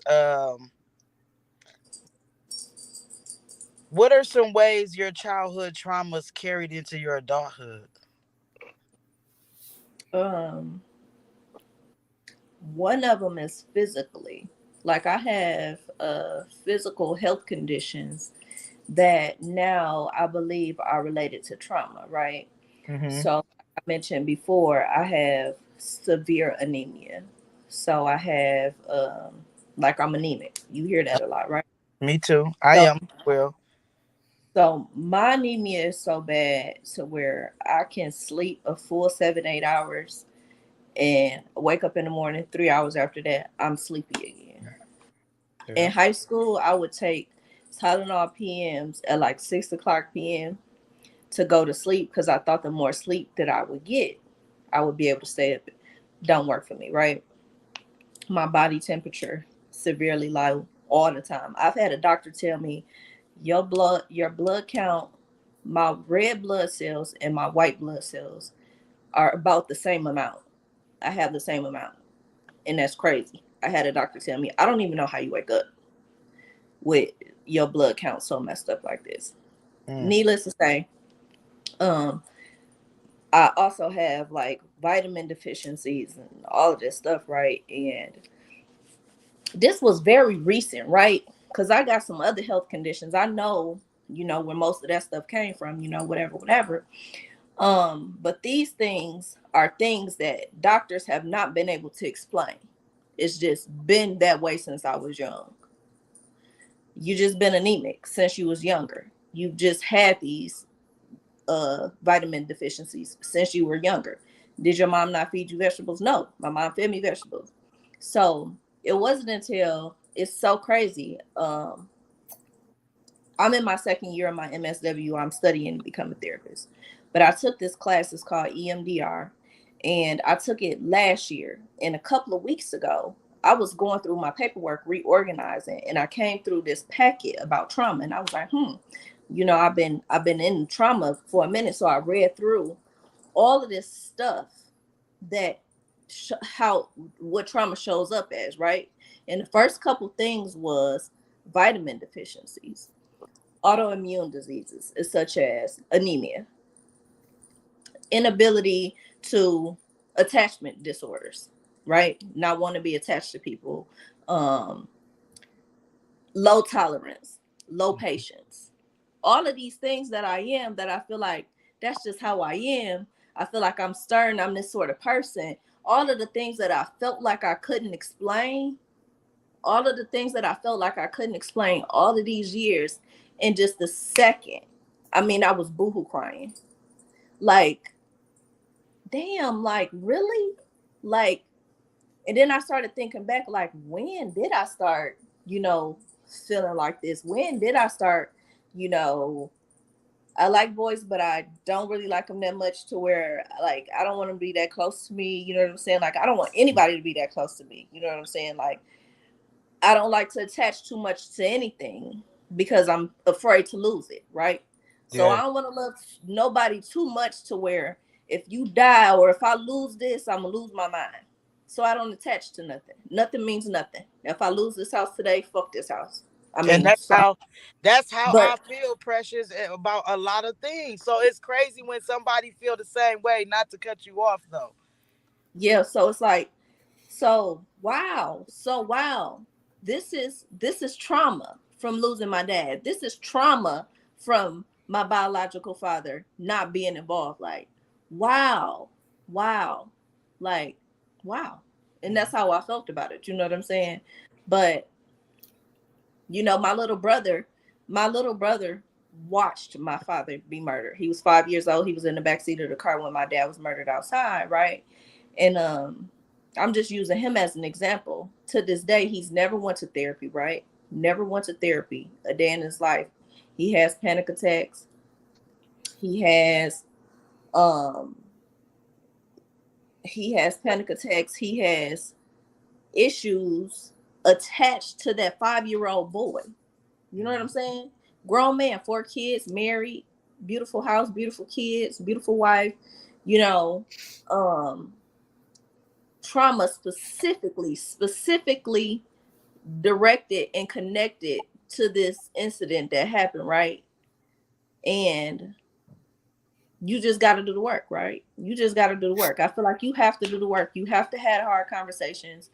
S1: What are some ways your childhood traumas carried into your adulthood?
S3: Um, One of them is physically. Like I have physical health conditions that now I believe are related to trauma, right?
S1: Mm-hmm.
S3: So I mentioned before, I have severe anemia. So I have like I'm anemic. You hear that a lot, right?
S1: Me too. I
S3: So
S1: am. Well,
S3: my anemia is so bad to where I can sleep a full 7, 8 hours and wake up in the morning. 3 hours after that, I'm sleepy again. In
S1: Yeah.
S3: high school, I would take Tylenol PMs at like 6 o'clock p.m. to go to sleep because I thought the more sleep that I would get, I would be able to stay up. Don't work for me, right? My body temperature severely low all the time. I've had a doctor tell me your blood count, my red blood cells and my white blood cells are about the same amount. I have the same amount. And that's crazy. I had a doctor tell me, I don't even know how you wake up with your blood count so messed up like this.
S1: Mm.
S3: Needless to say, um, I also have like vitamin deficiencies and all of this stuff, right? And this was very recent, right? Because I got some other health conditions. I know, where most of that stuff came from, whatever, whatever. But these things are things that doctors have not been able to explain. It's just been that way since I was young. You just been anemic since you was younger. You've just had these vitamin deficiencies since you were younger. Did your mom not feed you vegetables? No, my mom fed me vegetables. So it wasn't until it's so crazy. I'm in my second year of my MSW. I'm studying to become a therapist. But I took this class, it's called EMDR, and I took it last year. And a couple of weeks ago, I was going through my paperwork, reorganizing, and I came through this packet about trauma, and I was like, I've been in trauma for a minute, so I read through all of this stuff that how what trauma shows up as, right? And the first couple things was vitamin deficiencies, autoimmune diseases such as anemia, inability to attachment disorders, right? Not want to be attached to people, um, low tolerance, low patience. All of these things that I am, that I feel like that's just how I am. I feel like I'm stern. I'm this sort of person. All of the things that I felt like I couldn't explain, all of the things that I felt like I couldn't explain all of these years in just a second. I mean, I was boohoo crying. Like, damn, like, really? Like, and then I started thinking back, like, when did I start, feeling like this? When did I start, you know, I like boys, but I don't really like them that much to where, like, I don't want them to be that close to me. You know what I'm saying? Like, I don't want anybody to be that close to me. You know what I'm saying? Like, I don't like to attach too much to anything because I'm afraid to lose it, right? So I
S1: Yeah.
S3: don't want to love nobody too much to where if you die or if I lose this, I'm gonna lose my mind. So I don't attach to nothing. Nothing means nothing. If I lose this house today, fuck this house. I
S1: And
S3: mean, sorry.
S1: that's how I
S3: But
S1: feel, Precious, about a lot of things. So it's crazy when somebody feel the same way. Not to cut you off though.
S3: yeah, so it's like, so wow. This is trauma from losing my dad. This is trauma from my biological father not being involved. Like, wow, wow, like, wow. And that's how I felt about it. You know what I'm saying? But my little brother watched my father be murdered. He was 5 years old. He was in the backseat of the car when my dad was murdered outside, right? And I'm just using him as an example. To this day, he's never went to therapy, right? Never went to therapy a day in his life. He has panic attacks. He has um he has panic attacks. He has issues attached to that 5-year-old boy. You know what I'm saying? Grown man, 4 kids, married, beautiful house, beautiful kids, beautiful wife, you know, um, trauma specifically directed and connected to this incident that happened, right? And you just got to do the work, right? You just got to do the work. I feel like you have to do the work. You have to have hard conversations.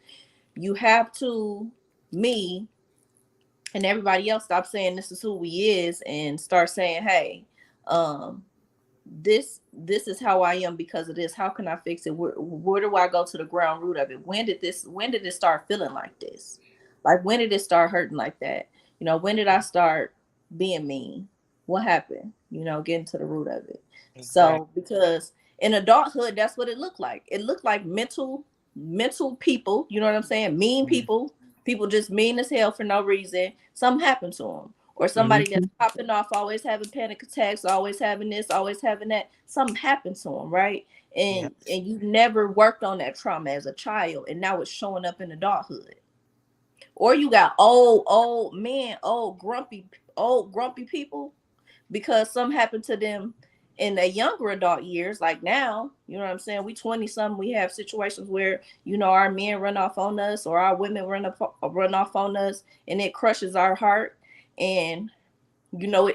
S3: You have to, me, and everybody else, stop saying this is who we is and start saying, hey, um this is how I am because of this. How can I fix it? Where do I go to the ground root of it? When did it start feeling like this? Like, when did it start hurting like that? When did I start being mean? What happened? Getting to the root of it.
S1: Exactly.
S3: So because In adulthood, that's what it looked like. It looked like mental people, you know what I'm saying? Mean
S1: Mhm.
S3: people, people just mean as hell for no reason. Something happened to them. Or somebody
S2: Hmm.
S3: that's popping off, always having panic attacks, always having this, always having that. Something happened to them, right?
S1: Yes.
S3: And you never worked on that trauma as a child, and now it's showing up in adulthood. Or you got old men, old grumpy people because something happened to them in their younger adult years. Like now, you know what I'm saying? We 20 something, we have situations where, you know, our men run off on us or our women run off on us, and it crushes our heart. And you know,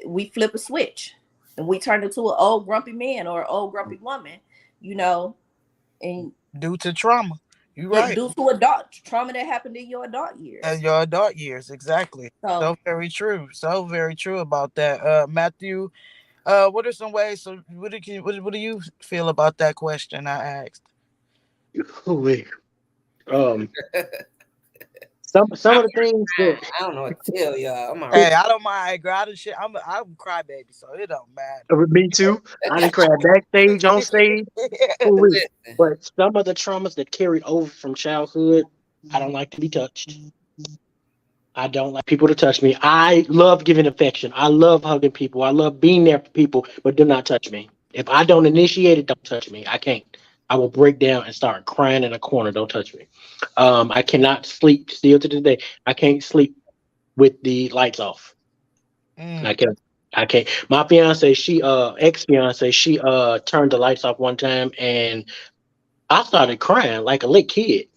S3: we flip a switch and we turn into an old grumpy man or an old grumpy woman, you know, and
S1: Due to trauma. You
S3: yeah,
S1: right.
S3: due to adult trauma that happened in your adult years.
S1: Your adult years, exactly.
S3: So
S1: So very true. So very true about that. Matthew, what are some ways? So, what do you feel about that question I asked?
S2: Ooh-wee. Um, some
S5: I'm
S2: of the things that
S5: I don't know what to tell y'all. I'm
S2: it,
S1: Hey,
S5: already.
S1: I don't mind grouting shit. I'm a crybaby, so it don't
S2: me too. I didn't cry backstage on stage.
S1: matter.
S2: Ooh-wee.
S5: Listen,
S2: But some of the traumas that carried over from childhood, I don't like to be touched. I don't like people to touch me. I love giving affection. I love hugging people. I love being there for people, but do not touch me. If I don't initiate it, don't touch me. I can't. I will break down and start crying in a corner. Don't touch me. I cannot sleep still to this day. I can't sleep with the lights off. I
S1: Mm.
S2: can't. I can't. My fiance, she ex fiance, she turned the lights off one time and I started crying like a little kid.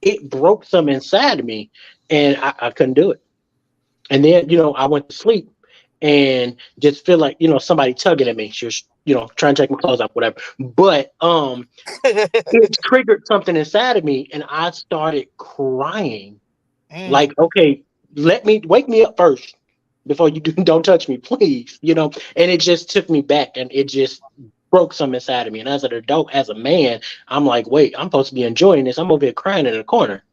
S2: It broke some inside of me and I couldn't do it. And then, I went to sleep and just feel like, somebody tugging at me. She was, trying to take my clothes off, whatever. But it triggered something inside of me and I started crying.
S1: Mm.
S2: Like, okay, let me wake me up first before you do, don't touch me, please. And it just took me back and it just broke something inside of me. And as an adult, as a man, I'm like, wait, I'm supposed to be enjoying this. I'm over here crying in a corner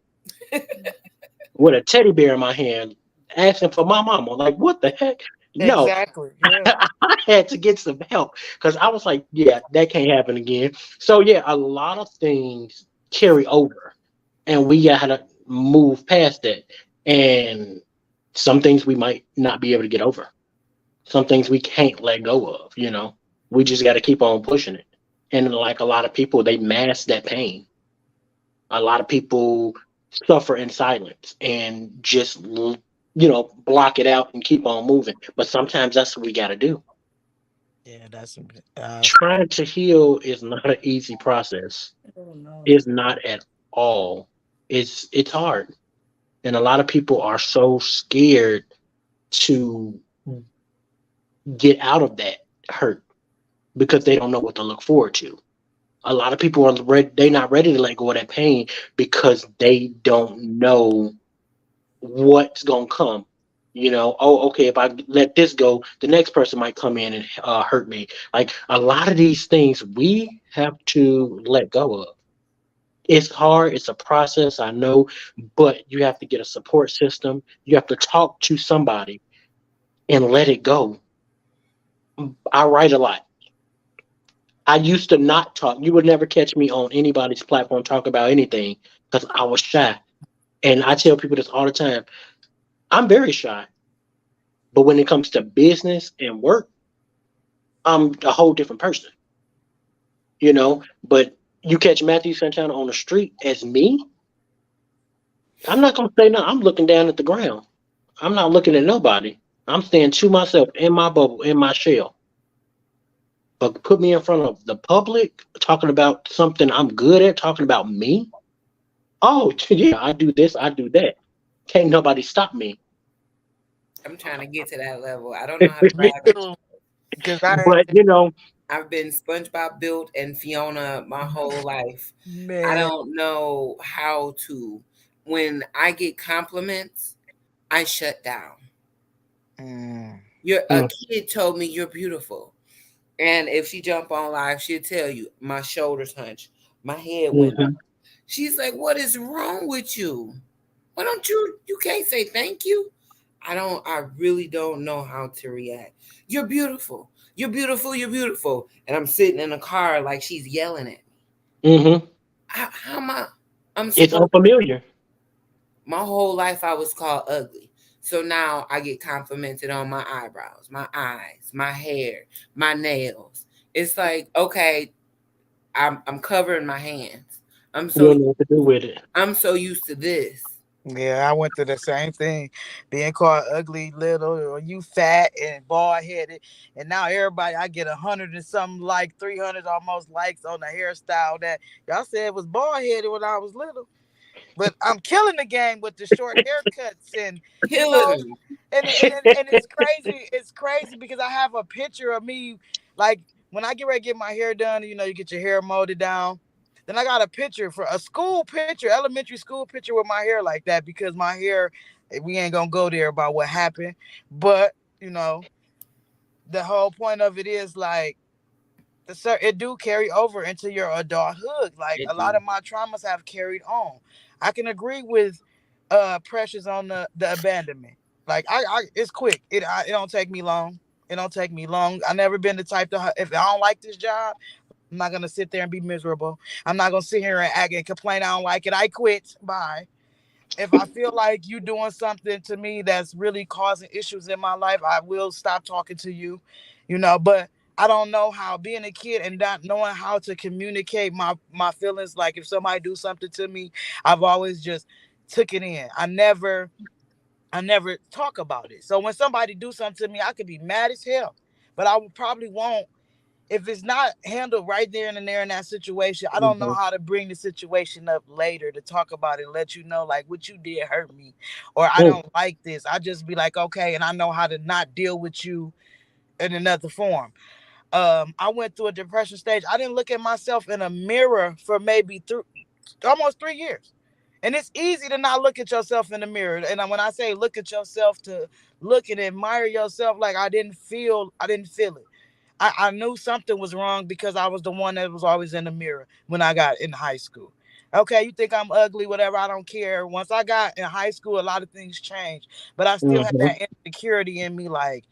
S2: with a teddy bear in my hand, asking for my mama. Like, what the heck? No,
S1: Exactly. Yeah.
S2: I had to get some help because I was like, yeah, that can't happen again. So yeah, a lot of things carry over, and we gotta move past that. And some things we might not be able to get over. Some things we can't let go of. We just got to keep on pushing it. And like a lot of people, they mask that pain. A lot of people suffer in silence and just block it out and keep on moving. But sometimes that's what we got to do.
S1: Yeah. That's
S2: Trying to heal is not an easy process.
S3: oh no.
S2: It's not at all. It's hard, and a lot of people are so scared to get out of that hurt because they don't know what to look forward to. A lot of people are ready; they're not ready to let go of that pain because they don't know what's gonna come. Oh, okay, if I let this go, the next person might come in and hurt me. Like a lot of these things, we have to let go of. It's hard. It's a process, I know, but you have to get a support system. You have to talk to somebody and let it go. I write a lot. I used to not talk. You would never catch me on anybody's platform talk about anything because I was shy. And I tell people this all the time. I'm very shy. But when it comes to business and work, I'm a whole different person. But you catch Matthew Santana on the street as me, I'm not gonna say no. I'm looking down at the ground. I'm not looking at nobody. I'm staying to myself in my bubble, in my shell. But put me in front of the public, talking about something I'm good at, talking about me. Oh, yeah, I do this, I do that. Can't nobody stop me.
S5: I'm trying to get to that level. I don't know how to
S1: me
S5: ride.
S1: too. Because I
S2: But
S5: I've been SpongeBob built and Fiona my whole life. I
S1: man.
S5: don't know how to. When I get compliments, I shut down.
S1: Mm.
S5: You're a
S2: mm,
S5: kid told me you're beautiful. And if she jump on live, she'll tell you my shoulders hunch, my head went up.
S2: mhm,
S5: She's like, "What is wrong with you? Why don't you can't say thank you?" I really don't know how to react. You're beautiful. You're beautiful, you're beautiful. And I'm sitting in a car like she's yelling at me.
S2: Mm-hmm.
S5: How am I? I'm
S2: It's
S5: supposed
S2: unfamiliar.
S5: My whole life I was called ugly. So now I get complimented on my eyebrows, my eyes, my hair, my nails. It's like, okay, I'm covering my hands. I'm
S2: You
S5: so
S2: don't know what to do with it.
S5: I'm so used to this.
S1: Yeah, I went through the same thing, being called ugly, little, or you fat and bald headed, and now everybody I get 100 and something, like 300 almost likes on the hairstyle that y'all said was bald headed when I was little. But I'm killing the game with the short haircuts, and you
S5: Killing
S1: know,
S5: me.
S1: and it's crazy. It's crazy because I have a picture of me, like when I get ready to get my hair done. You get your hair molded down. Then I got a picture for a school picture, elementary school picture with my hair like that because my hair. We ain't gonna go there about what happened, but the whole point of it is like it do carry over into your adulthood. Like
S5: It
S1: a lot
S5: do.
S1: of my traumas have carried on. I can agree with Precious on the abandonment. Like it's quick. It don't take me long. It don't take me long. I never been the type to, if I don't like this job, I'm not gonna sit there and be miserable. I'm not gonna sit here and act and complain I don't like it. I quit. Bye. If I feel like you doing something to me that's really causing issues in my life, I will stop talking to you. But I don't know how, being a kid and not knowing how to communicate my feelings. Like if somebody do something to me, I've always just took it in. I never talk about it. So when somebody do something to me, I could be mad as hell, but I would probably won't, if it's not handled right there and there in that situation. I don't know
S2: Mhm.
S1: how to bring the situation up later to talk about it and let you know like what you did hurt me, or I
S2: Mm.
S1: don't like this. I just be like, okay, and I know how to not deal with you in another form. I went through a depression stage. I didn't look at myself in a mirror for maybe almost 3 years. And it's easy to not look at yourself in the mirror. And when I say look at yourself, to look and admire yourself, like I didn't feel it. I knew something was wrong because I was the one that was always in the mirror when I got in high school. Okay, you think I'm ugly, whatever, I don't care. Once I got in high school, a lot of things changed. But I still had
S2: Mhm.
S1: that insecurity in me, like,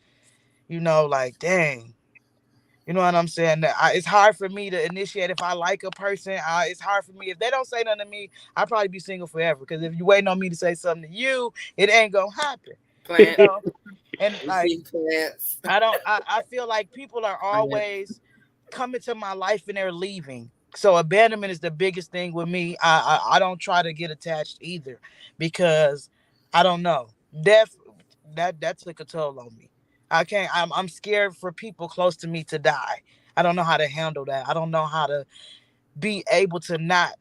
S1: dang. You know what I'm saying? It's hard for me to initiate if I like a person. It's hard for me. If they don't say nothing to me, I'd probably be single forever. Because if you waiting on me to say something to you, it ain't going to happen. You
S5: Plant.
S1: know? And
S5: We
S1: like,
S5: see plants.
S1: I feel like people are always coming to my life and they're leaving. So abandonment is the biggest thing with me. I don't try to get attached either because I don't know. Death that took a toll on me. I can't. I'm scared for people close to me to die. I don't know how to handle that. I don't know how to be able to not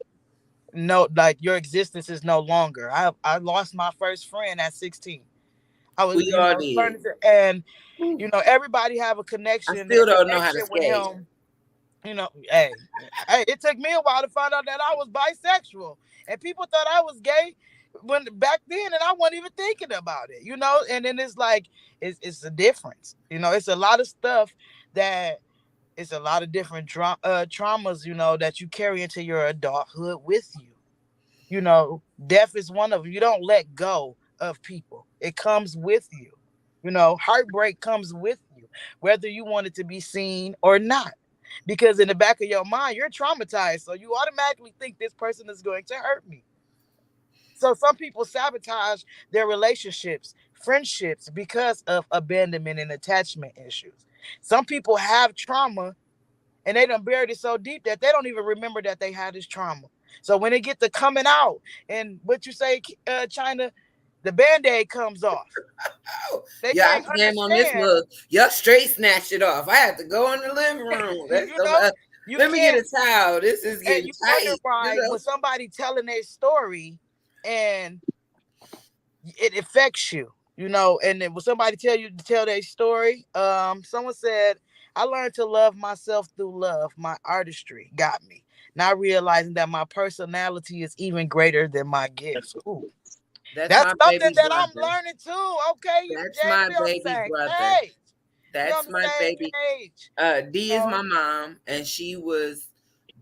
S1: know, like, your existence is no longer. I lost my first friend at 16. I was,
S5: We all did.
S1: learning and
S5: Whew.
S1: everybody have a
S5: I
S1: connection, a
S5: still don't know how to
S1: connection with
S5: skate.
S1: him. Hey, it took me a while to find out that I was bisexual, and people thought I was gay when back then, and I wasn't even thinking about it. And then it's like it's a difference. It's a lot of stuff that it's a lot of different traumas, that you carry into your adulthood with you. Death is one of them. You don't let go of people. It comes with you. Heartbreak comes with you, whether you want it to be seen or not. Because in the back of your mind, you're traumatized. So you automatically think this person is going to hurt me. So some people sabotage their relationships, friendships because of abandonment and attachment issues. Some people have trauma and they done buried it so deep that they don't even remember that they had this trauma. So when they get to coming out and what you say, China, the band-aid comes off.
S5: Oh,
S1: They
S5: yeah, I
S1: can't
S5: came on this
S1: understand.
S5: mug. Y'all straight snatched it off. I had to go in the living room. That's
S1: you
S5: some,
S1: know, you
S5: let me get
S1: can't,
S5: a towel. This is
S1: and
S5: getting
S1: you wonder
S5: tight.
S1: why when somebody telling their story and it affects you. And then when somebody tell you to tell their story, someone said, I learned to love myself through love. My artistry got me. Not realizing that my personality is even greater than my gifts. Ooh.
S5: That's
S1: That's
S5: my
S1: something
S5: baby
S1: that I'm
S5: brother.
S1: learning too. Okay,
S5: That's
S1: Jay,
S5: my
S1: we on the
S5: baby
S1: same
S5: brother.
S1: page. We on
S5: That's
S1: the
S5: my
S1: same
S5: baby.
S1: page.
S5: D is my
S1: So
S5: mom, and she was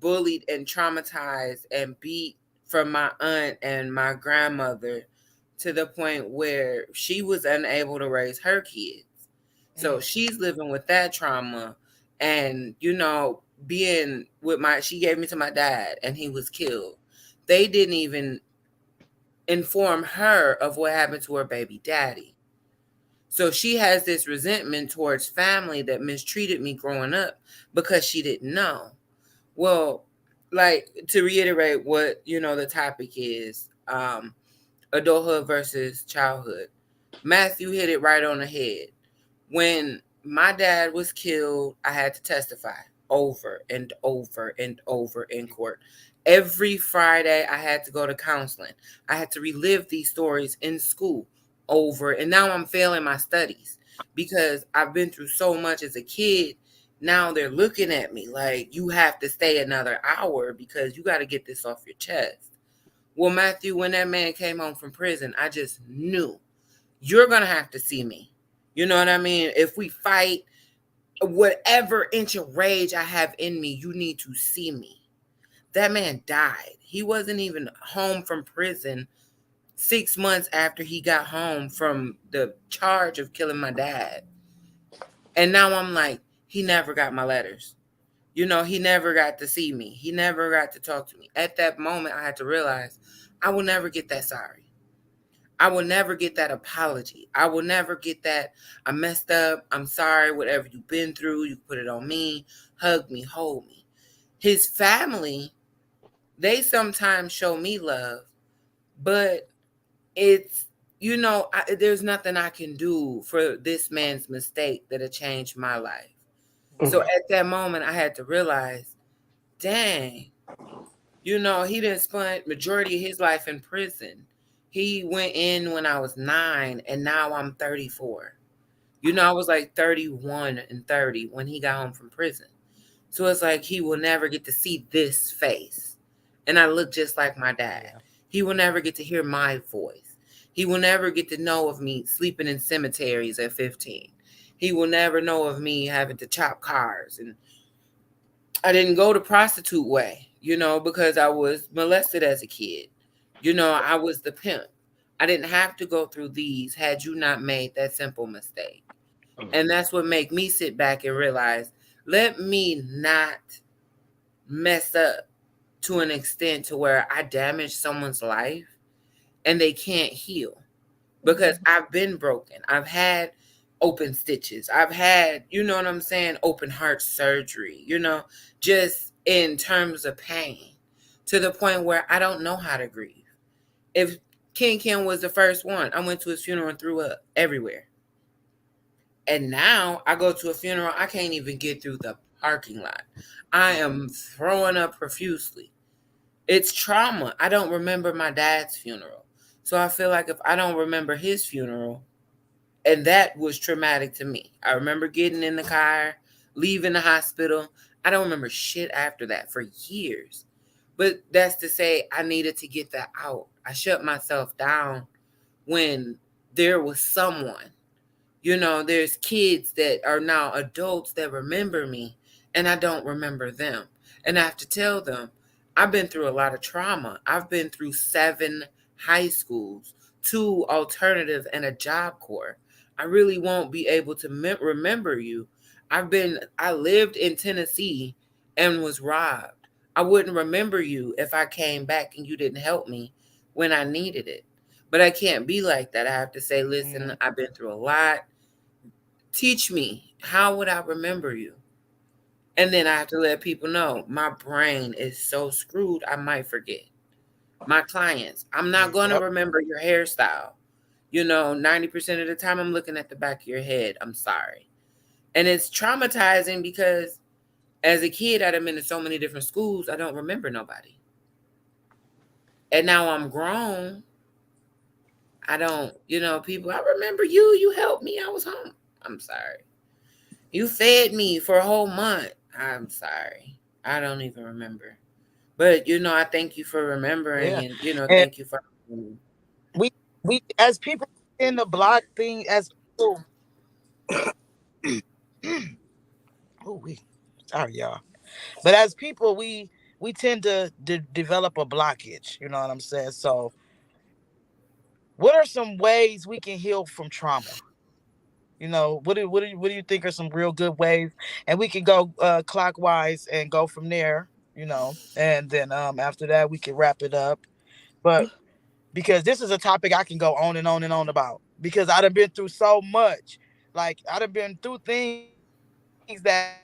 S5: bullied and traumatized and beat from my aunt and my grandmother to the point where she was unable to raise her kids. So she's living with that trauma. And, being with she gave me to my dad and he was killed. They didn't even inform her of what happened to her baby daddy. So she has this resentment towards family that mistreated me growing up because she didn't know. Well, like, to reiterate what, the topic is, adulthood versus childhood. Matthew hit it right on the head. When my dad was killed, I had to testify over and over and over in court. Every Friday, I had to go to counseling. I had to relive these stories in school over. And now I'm failing my studies because I've been through so much as a kid. Now they're looking at me like, you have to stay another hour because you got to get this off your chest. Well, Matthew, when that man came home from prison, I just knew you're going to have to see me. You know what I mean? If we fight, whatever inch of rage I have in me, you need to see me. That man died. He wasn't even home from prison 6 months after he got home from the charge of killing my dad. And now I'm like, he never got my letters. He never got to see me. He never got to talk to me. At that moment, I had to realize I will never get that sorry. I will never get that apology. I will never get that I messed up. I'm sorry. Whatever you've been through, you put it on me. Hug me, hold me. His family, they sometimes show me love, but it's, there's nothing I can do for this man's mistake that had changed my life. So at that moment, I had to realize, dang, he didn't spend majority of his life in prison. He went in when I was 9, and now I'm 34. I was like 31 and 30 when he got home from prison. So it's like he will never get to see this face. And I look just like my dad. Yeah. He will never get to hear my voice. He will never get to know of me sleeping in cemeteries at 15. He will never know of me having to chop cars. And I didn't go the prostitute way, because I was molested as a kid. I was the pimp. I didn't have to go through these had you not made that simple mistake. And that's what made me sit back and realize, let me not mess up to an extent to where I damage someone's life and they can't heal. Because I've been broken. I've had open stitches. I've had, what I'm saying, open heart surgery, just in terms of pain, to the point where I don't know how to grieve. If Ken was the first one, I went to his funeral and threw up everywhere. And now I go to a funeral, I can't even get through the parking lot. I am throwing up profusely. It's trauma. I don't remember my dad's funeral. So I feel like if I don't remember his funeral, and that was traumatic to me. I remember getting in the car, leaving the hospital. I don't remember shit after that for years. But that's to say I needed to get that out. I shut myself down when there was someone. There's kids that are now adults that remember me, and I don't remember them. And I have to tell them, I've been through a lot of trauma. I've been through 7 high schools, 2 alternative, and a Job Corps. I really won't be able to remember you. I lived in Tennessee and was robbed. I wouldn't remember you if I came back and you didn't help me when I needed it. But I can't be like that. I have to say, listen, I've been through a lot. Teach me. How would I remember you? And then I have to let people know my brain is so screwed, I might forget. My clients, I'm not going to remember your hairstyle. 90% of the time I'm looking at the back of your head. I'm sorry. And it's traumatizing because as a kid, I'd have been in so many different schools, I don't remember nobody. And now I'm grown. I don't, people, I remember you. You helped me. I was home. I'm sorry. You fed me for a whole month. I'm sorry. I don't even remember. But, I thank you for remembering and,
S1: And
S5: thank you for.
S1: we as people in the block thing, as people, oh, we sorry y'all, but as people, we tend to develop a blockage. You know what I'm saying? So, what are some ways we can heal from trauma? What do you think are some real good ways? And we can go clockwise and go from there. And then after that we can wrap it up. But because this is a topic I can go on and on and on about because I done been through so much. Like I done been through things that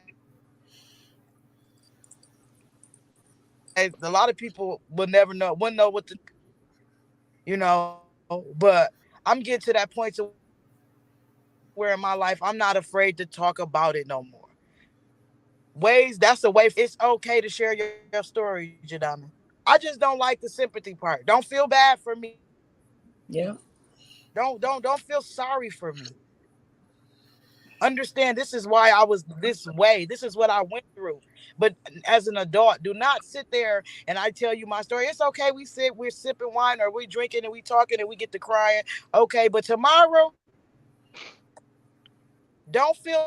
S1: a lot of people would never know, wouldn't know what to, But I'm getting to that point to where in my life I'm not afraid to talk about it no more. Ways that's a way for me to express myself. It's okay to share your story, Jadama. I just don't like the sympathy part. Don't feel bad for me.
S3: Yeah.
S1: Don't feel sorry for me. Understand this is why I was this way. This is what I went through. But as an adult, do not sit there and I tell you my story. It's okay. We're sipping wine or we drinking and we talking and we get to crying. Okay, but tomorrow, don't feel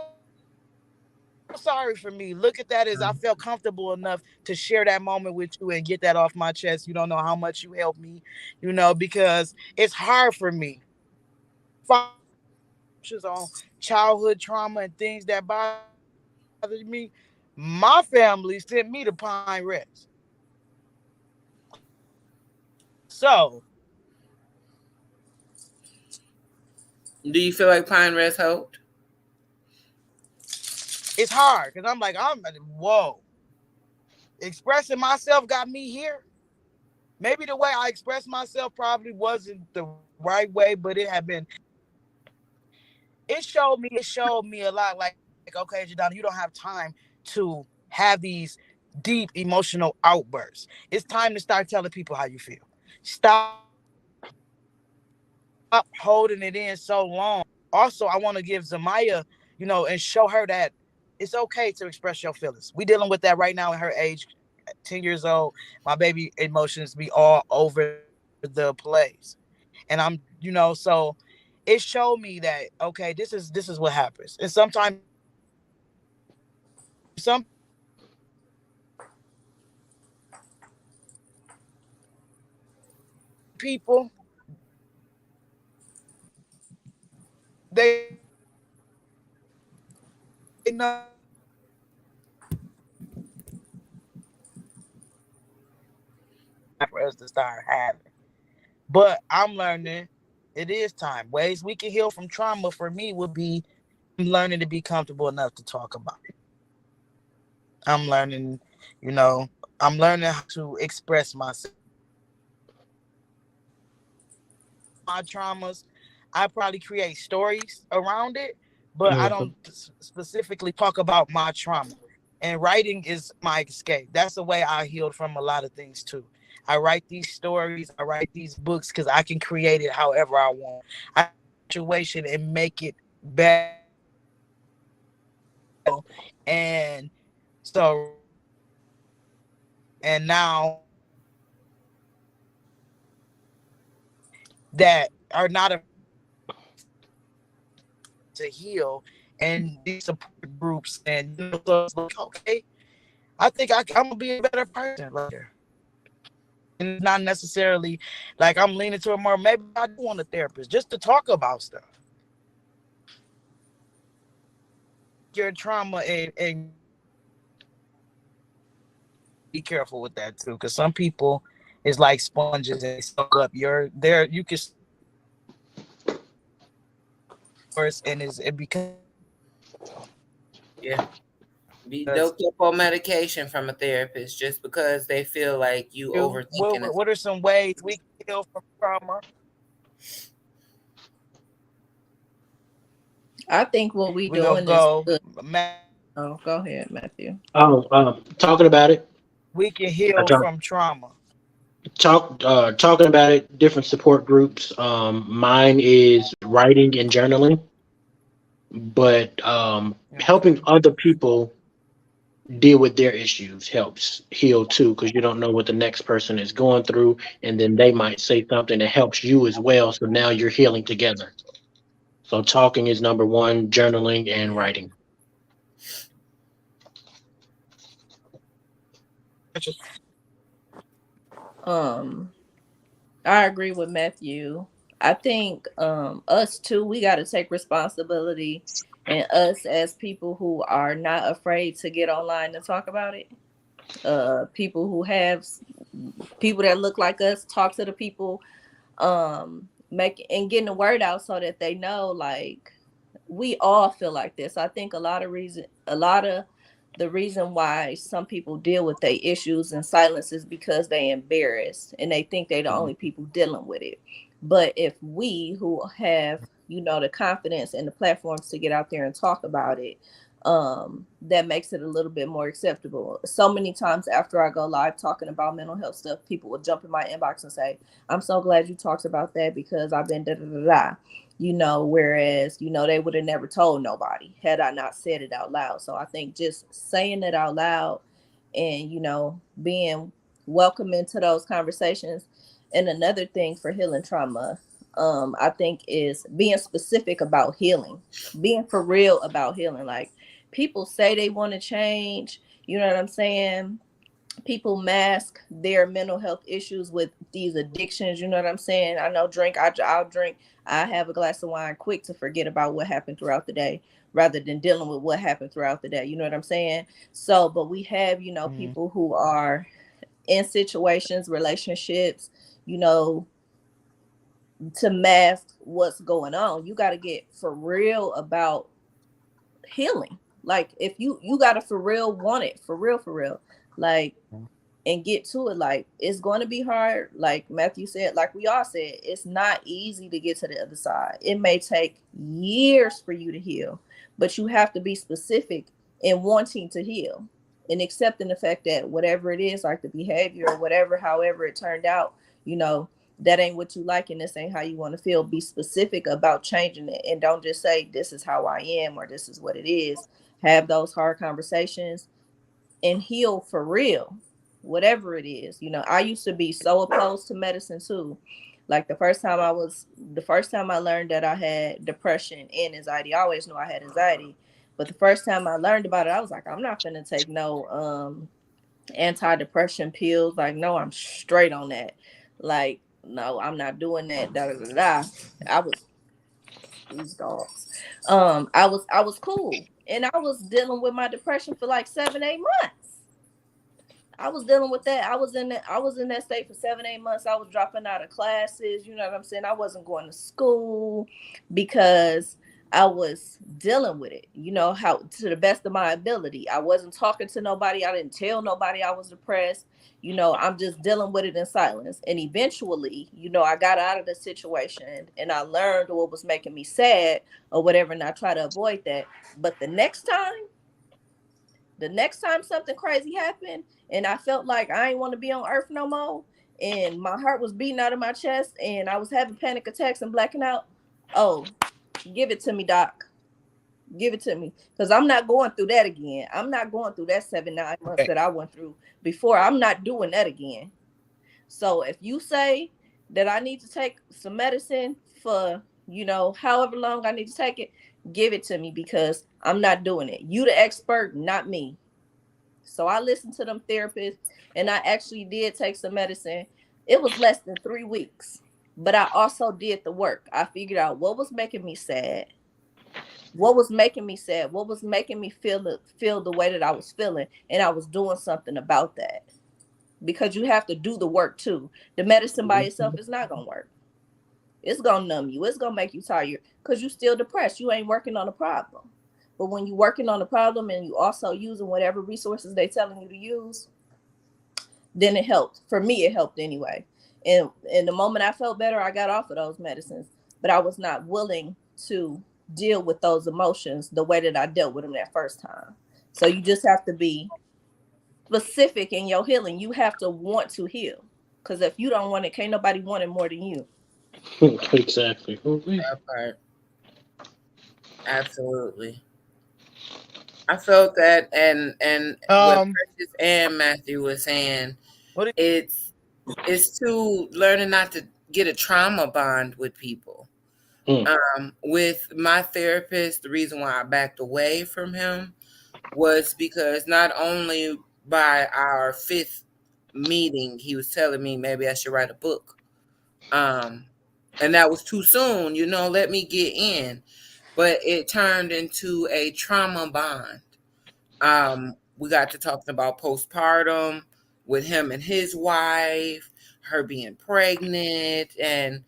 S1: sorry for me. Look at that as I felt comfortable enough to share that moment with you and get that off my chest. You don't know how much you helped me, because it's hard for me. Fighting through emotions on childhood trauma and things that bothered me. My family sent me to Pine Res. So
S5: Do you feel like Pine Rest helped?
S1: it's hard because I'm whoa. Expressing myself got me here. Maybe the way I expressed myself probably wasn't the right way, but it showed me a lot. Like, okay, Jadon, you don't have time to have these deep emotional outbursts. It's time to start telling people how you feel. Stop holding it in so long. Also, I want to give Zamaya, and show her that it's okay to express your feelings. We dealing with that right now in her age, 10 years old. My baby emotions be all over the place. And so it showed me that okay, this is what happens. And sometimes some people they know for us to start having. But I'm learning it is time. Ways we can heal from trauma for me would be I'm learning to be comfortable enough to talk about it. I'm learning, you know, I'm learning how to express myself. My traumas, I probably create stories around it, but I
S2: Mhm.
S1: don't specifically talk about my trauma. And writing is my escape. That's the way I healed from a lot of things too. I write these stories, I write these books because I can create it however I want. I can take a situation and make it better and so and now that are not afraid to heal and these support groups and so it's like okay I'm gonna be a better person later. And it's not necessarily like I'm leaning to it more. Maybe I do want a therapist just to talk about stuff. Your trauma and be careful with that too, because some people is like sponges and they soak up your there. You can soak up yours and it becomes
S5: Yeah. Be
S1: because
S5: doped up on medication from a therapist just because they feel like you
S1: you.
S5: overthinking it.
S1: What are some ways we can heal from trauma?
S3: I think what we
S1: We gonna
S3: doing is
S1: go.
S3: good. Oh, go ahead, Matthew.
S2: Talking about it.
S1: We can
S2: I
S1: heal
S2: talk,
S1: from trauma.
S2: talking about it. Different support groups. Mine is writing and journaling, but
S1: Okay.
S2: helping other people deal with their issues helps heal too, because you don't know what the next person is going through, and then they might say something that helps you as well. So now you're healing together. So talking is number one, journaling and
S1: Yeah.
S2: writing.
S3: Um, I agree with Matthew. I think us too, we got to take responsibility, and us as people who are not afraid to get online and talk about it. People who have people that look like us talk to the people, make and getting the word out so that they know, like, we all feel like this. I think a lot of the reason why some people deal with their issues in silence is because they embarrassed and they think they the only people dealing with it. But if we who have, the confidence and the platforms to get out there and talk about it, that makes it a little bit more acceptable. So many times after I go live talking about mental health stuff, people will jump in my inbox and say, I'm so glad you talked about that because I've been da da da da. Whereas, they would have never told nobody had I not said it out loud. So I think just saying it out loud and, being welcome into those conversations. And another thing for healing trauma, I think, is being specific about healing, being for real about healing. Like, people say they want to change, you know what I'm saying? People mask their mental health issues with these addictions. You know what I'm saying? I know I'll drink. I have a glass of wine quick to forget about what happened throughout the day rather than dealing with what happened throughout the day. You know what I'm saying? So, but we have,
S1: Mm-hmm.
S3: people who are in situations, relationships, you know, to mask what's going on. You got to get for real about healing. Like, if you got to for real want it, for real. Like, and get to it. Like, it's going to be hard, like Matthew said, like we all said, it's not easy to get to the other side. It may take years for you to heal, but you have to be specific in wanting to heal and accepting the fact that whatever it is, like the behavior or whatever, however it turned out, that ain't what you like and this ain't how you want to feel. Be specific about changing it, and don't just say this is how I am or this is what it is. Have those hard conversations and heal for real, whatever it is. I used to be so opposed to medicine too. Like, the first time I learned that I had depression and anxiety. I always knew I had anxiety, but the first time I learned about it, I was like, I'm not gonna take no antidepressant pills. Like, no, I'm straight on that. Like, no, I'm not doing that. Da da da da. I was these dogs. I was cool, and I was dealing with my depression for like 7, 8 months. I was dealing with that. I was in that state for 7, 8 months. I was dropping out of classes. You know what I'm saying? I wasn't going to school because I was dealing with it, how to the best of my ability. I wasn't talking to nobody. I didn't tell nobody I was depressed. I'm just dealing with it in silence. And eventually, I got out of the situation and I learned what was making me sad or whatever, and I try to avoid that. But the next time something crazy happened and I felt like I ain't want to be on earth no more, and my heart was beating out of my chest and I was having panic attacks and blacking out, oh, give it to me, doc. Give it to me. Because I'm not going through that again. I'm not going through that 7, 9 months
S1: Right.
S3: that I went through before. I'm not doing that again. So if you say that I need to take some medicine for, however long I need to take it, give it to me because I'm not doing it. You the expert, not me. So I listened to them therapists and I actually did take some medicine. It was less than 3 weeks, but I also did the work. I figured out what was making me sad, what was making me feel the way that I was feeling, and I was doing something about that. Because you have to do the work too. The medicine by itself is not gonna work. It's gonna numb you. It's gonna make you tired because you still depressed. You ain't working on the problem. But when you working on the problem and you also using whatever resources they telling you to use, then it helped. For me, it helped anyway. And the moment I felt better, I got off of those medicines. But I was not willing to deal with those emotions the way that I dealt with them that first time. So you just have to be specific in your healing. You have to want to heal. Because if you don't want it, can't nobody want it more than you.
S2: Exactly. Okay.
S5: That part. Absolutely. I felt that, and what
S1: Um,
S5: Precious and Matthew was saying,
S1: what do
S5: it's it's to learning not to get a trauma bond with people.
S2: Mm.
S5: With my therapist, the reason why I backed away from him was because not only by our fifth meeting, he was telling me maybe I should write a book. Um, and that was too soon. Let me get in. But it turned into a trauma bond. We got to talking about postpartum with him and his wife, her being pregnant, and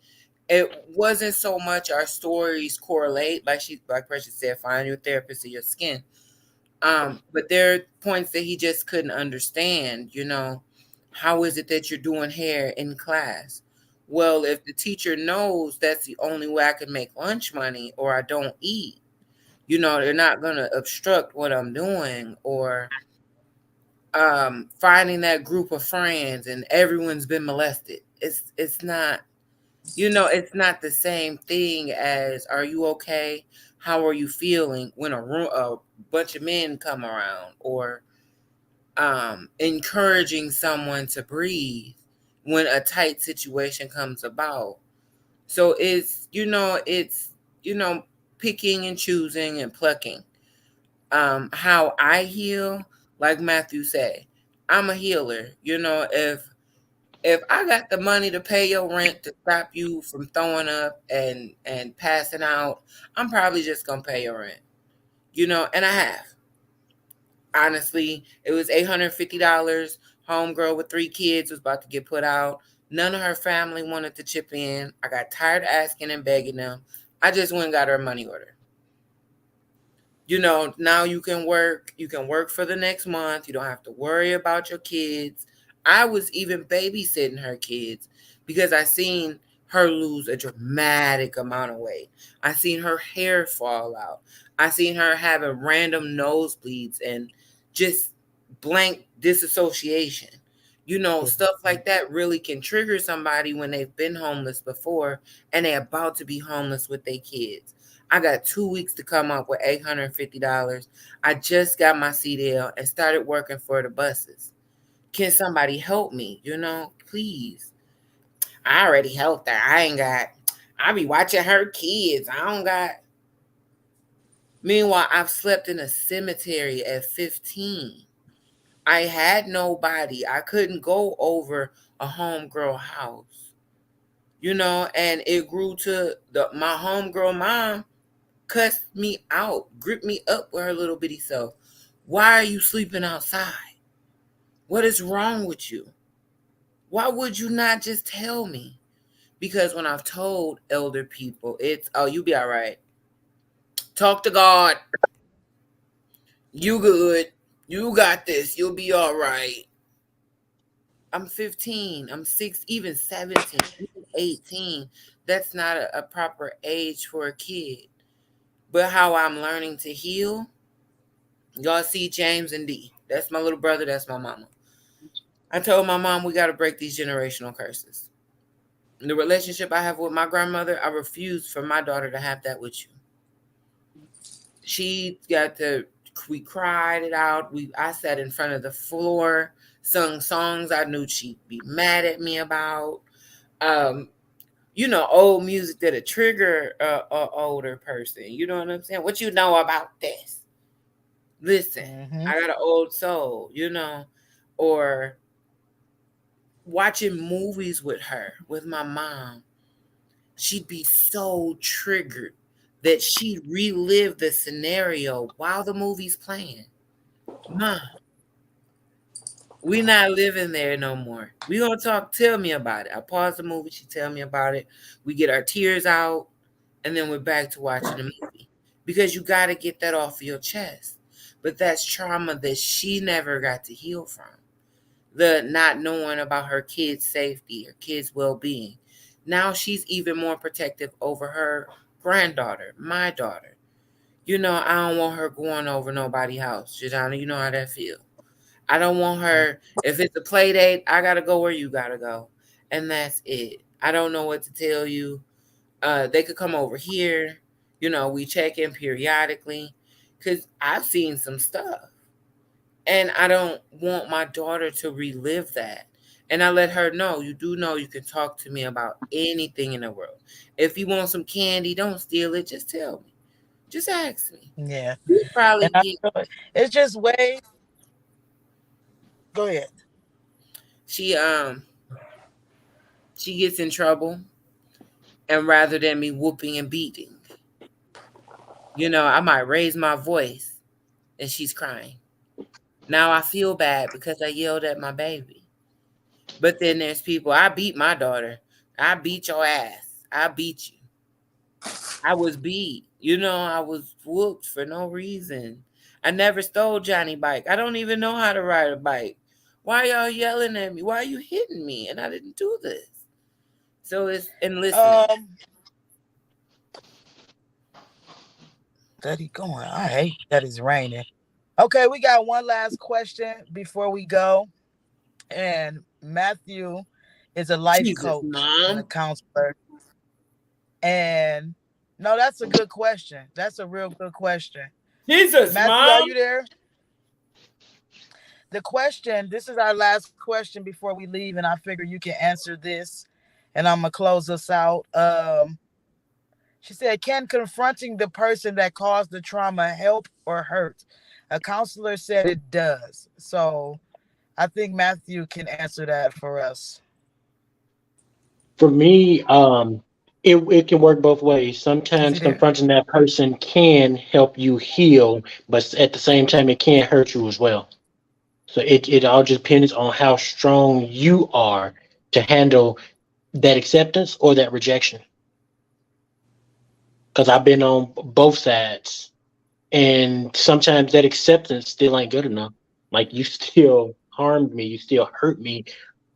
S5: it wasn't so much our stories correlate, like Precious said, find your therapist or your skin. But there are points that he just couldn't understand. How is it that you're doing hair in class? Well, if the teacher knows that's the only way I can make lunch money, or I don't eat, they're not going to obstruct what I'm doing. Or finding that group of friends and everyone's been molested. It's not, it's not the same thing as, are you okay? How are you feeling when a bunch of men come around? Or encouraging someone to breathe when a tight situation comes about. So it's picking and choosing and plucking. How I heal, like Matthew say, I'm a healer. If I got the money to pay your rent to stop you from throwing up and passing out, I'm probably just gonna pay your rent. And I have. Honestly, it was $850. Homegirl with 3 kids was about to get put out. None of her family wanted to chip in. I got tired of asking and begging them. I just went and got her a money order. Now you can work. You can work for the next month. You don't have to worry about your kids. I was even babysitting her kids because I seen her lose a dramatic amount of weight. I seen her hair fall out. I seen her having random nosebleeds and just blank disassociation. Stuff like that really can trigger somebody when they've been homeless before and they're about to be homeless with their kids. I got 2 weeks to come up with $850. I just got my CDL and started working for the buses. Can somebody help me? Please. I already helped her. I be watching her kids. I don't got. Meanwhile, I've slept in a cemetery at 15. I had nobody. I couldn't go over a homegirl house. And it grew to my homegirl mom cussed me out, gripped me up with her little bitty self. Why are you sleeping outside? What is wrong with you? Why would you not just tell me? Because when I've told elder people, it's, oh, you be all right. Talk to God. You good. You got this. You'll be all right. I'm 15. I'm 6, even 17, even 18. That's not a proper age for a kid. But how I'm learning to heal, y'all see James and D. That's my little brother. That's my mama. I told my mom we got to break these generational curses. The relationship I have with my grandmother, I refuse for my daughter to have that with you. We cried it out. I sat in front of the floor, sung songs I knew she'd be mad at me about. Um, old music that'll trigger a older person. You know what I'm saying? What you know about this? Listen,
S1: Mm-hmm.
S5: I got an old soul, or watching movies with her, with my mom. She'd be so triggered that she'd relive the scenario while the movie's playing. Mom, we not living there no more. We gonna talk. Tell me about it. I pause the movie. She tell me about it. We get our tears out, and then we're back to watching the movie because you got to get that off of your chest. But that's trauma that she never got to heal from. The not knowing about her kids' safety, her kids' well-being. Now she's even more protective over her granddaughter, my daughter. I don't want her going over nobody's house. Jadonna, you know how that feel. I don't want her, if it's a play date, I gotta go where you gotta go. And that's it. I don't know what to tell you. They could come over here. We check in periodically. Cause I've seen some stuff. And I don't want my daughter to relive that. And I let her know, you do know you can talk to me about anything in the world. If you want some candy, don't steal it. Just tell me. Just ask me.
S1: Yeah.
S5: You probably
S1: And I
S5: get.
S1: feel it's just way. Go ahead.
S5: She she gets in trouble, And rather than me whooping and beating, I might raise my voice and she's crying. Now I feel bad because I yelled at my baby. But then there's people, I beat my daughter. I beat your ass. I beat you. I was beat. I was whooped for no reason. I never stole Johnny bike. I don't even know how to ride a bike. Why y'all yelling at me? Why are you hitting me? And I didn't do this. So it's in listening.
S1: That he going. I hate that it's raining. Okay, we got one last question before we go. And Matthew is a life
S5: Jesus,
S1: coach and a
S5: mom.
S1: counselor. And no, that's a good question. That's a real good question.
S5: Jesus,
S1: Matthew, are
S5: mom.
S1: you there? The question, this is our last question before we leave, and I figure you can answer this and I'm gonna close us out. She said, can confronting the person that caused the trauma help or hurt? A counselor said it does. So I think Matthew can answer that for us.
S2: For me, it can work both ways.
S1: Is
S2: Sometimes
S1: he there?
S2: confronting that person can help you heal, but at the same time, it can hurt you as well. So it all just depends on how strong you are to handle that acceptance or that rejection. Because I've been on both sides, and sometimes that acceptance still ain't good enough. Like you still harmed me, you still hurt me.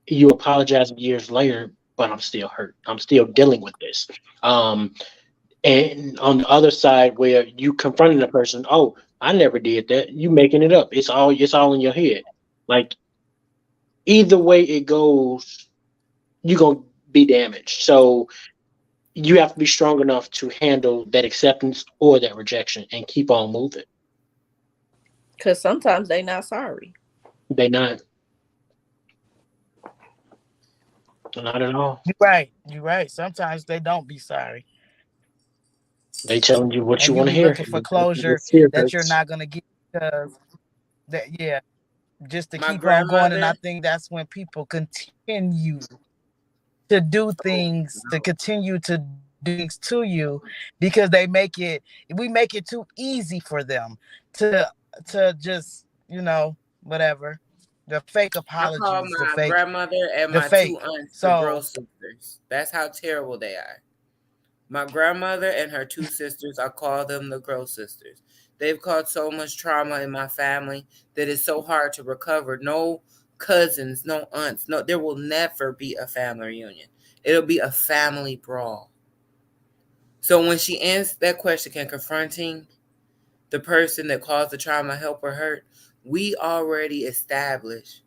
S2: You apologize years later, but I'm still hurt. I'm still dealing with this. Um, and on the other side, where you confronting a person, oh, I never did that. You making it up. It's all in your head. Like either way it goes, you're gonna be damaged. So you have to be strong enough to handle that acceptance or that rejection and keep on moving.
S3: Because sometimes they not sorry.
S2: They not not at all.
S1: You're right. You're right. Sometimes they don't be sorry.
S2: They telling you what you
S1: And you
S2: want to
S1: be
S2: hear.
S1: looking for
S2: And it
S1: closure
S2: still
S1: that you're
S2: hurts.
S1: not gonna get because that just to
S5: My
S1: keep on going. And I
S5: grandmother.
S1: think that's when people continue to do things, to continue to do things to you because we make it too easy for them to just, whatever. The fake
S5: I call
S1: apologies,
S5: my grandmother and
S1: the
S5: my two
S1: fake.
S5: aunts the
S1: So
S5: gross sisters. That's how terrible they are. My grandmother and her two sisters, I call them the gross sisters. They've caused so much trauma in my family that it's so hard to recover. No cousins, no aunts, no, there will never be a family reunion. It'll be a family brawl. So when she answered that question, can confronting the person that caused the trauma help or hurt? We already established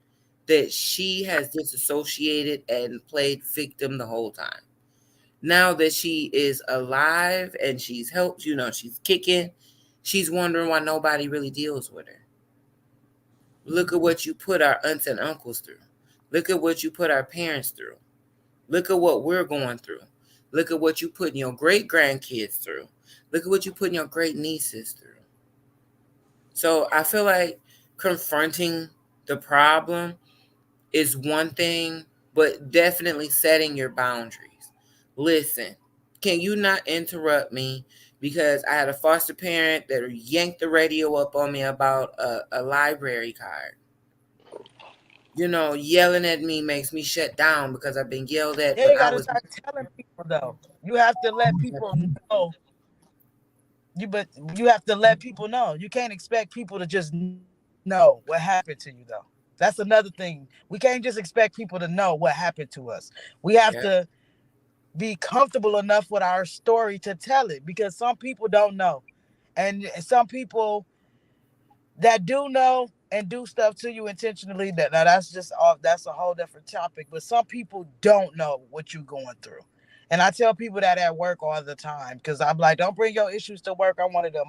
S5: that she has disassociated and played victim the whole time. Now that she is alive and she's helped, she's kicking, she's wondering why nobody really deals with her. Look at what you put our aunts and uncles through. Look at what you put our parents through. Look at what we're going through. Look at what you put your great grandkids through. Look at what you put your great nieces through. So I feel like confronting the problem is one thing, but definitely setting your boundaries. Listen, can you not interrupt me because I had a foster parent that yanked the radio up on me about a library card? Yelling at me makes me shut down because I've been yelled at
S1: yeah,
S5: when
S1: you
S5: I
S1: gotta
S5: was.
S1: start telling people though. You have to let people know. But you have to let people know. You can't expect people to just know what happened to you though. That's another thing. We can't just expect people to know what happened to us. We have
S5: Yeah,
S1: to be comfortable enough with our story to tell it because some people don't know. And some people that do know and do stuff to you intentionally, that now that's just off, that's a whole different topic. But some people don't know what you're going through. And I tell people that at work all the time because I'm like, don't bring your issues to work. I'm one of them.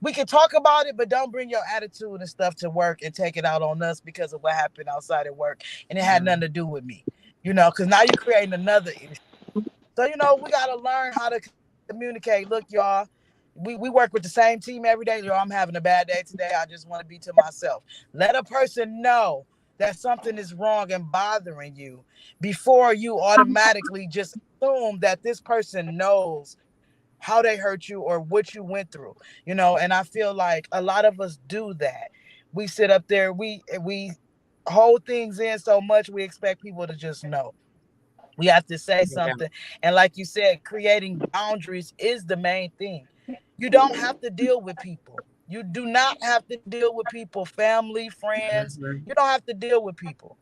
S1: We can talk about it, but don't bring your attitude and stuff to work and take it out on us because of what happened outside at work. And it had nothing to do with me, because now you're creating another issue. So, we got to learn how to communicate. Look, y'all, we work with the same team every day. Yo, I'm having a bad day today. I just want to be to myself. Let a person know that something is wrong and bothering you before you automatically just assume that this person knows how they hurt you or what you went through, and I feel like a lot of us do that. We sit up there, we hold things in so much, we expect people to just know. We have to say
S5: Yeah.
S1: something. And like you said, creating boundaries is the main thing. You don't have to deal with people. You do not have to deal with people, family, friends.
S5: Mhm.
S1: You don't have to deal with people.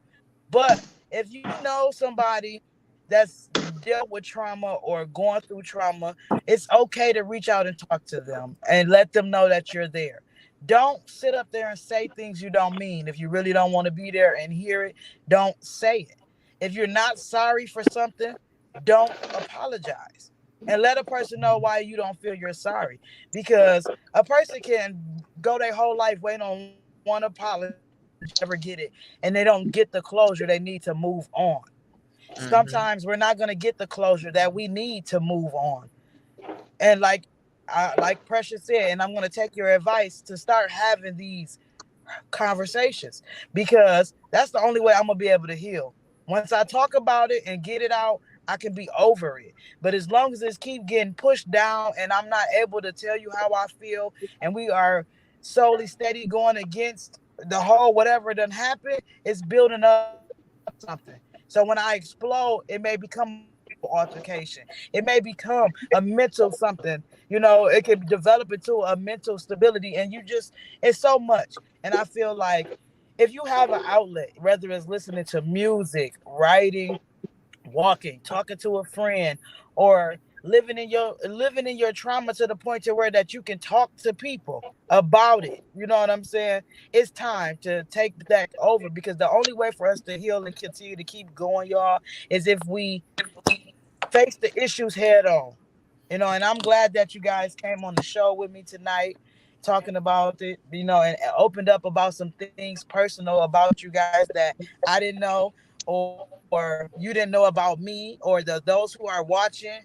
S1: But if you know somebody that's dealt with trauma or going through trauma, it's okay to reach out and talk to them and let them know that you're there. Don't sit up there and say things you don't mean. If you really don't want to be there and hear it, don't say it. If you're not sorry for something, don't apologize. And let a person know why you don't feel you're sorry. Because a person can go their whole life waiting on one apology, never get it, and they don't get the closure they need to move on.
S5: Mhm.
S1: Sometimes we're not going to get the closure that we need to move on. And like Precious said, and I'm going to take your advice to start having these conversations, because that's the only way I'm gonna be able to heal. Once I talk about it and get it out, I can be over it. But as long as it's keep getting pushed down and I'm not able to tell you how I feel, and we are solely steady going against the whole whatever done happened, it's building up something. So when I explode, it may become a physical altercation. It may become a mental something. It can develop into a mental stability, and it's so much. And I feel like if you have an outlet, whether it's listening to music, writing, walking, talking to a friend, or living in your trauma to the point to where that you can talk to people about it. You know what I'm saying? It's time to take that over, because the only way for us to heal and continue to keep going, y'all, is if we face the issues head on. And I'm glad that you guys came on the show with me tonight, talking about it, and opened up about some things personal about you guys that I didn't know, or you didn't know about me, or those who are watching.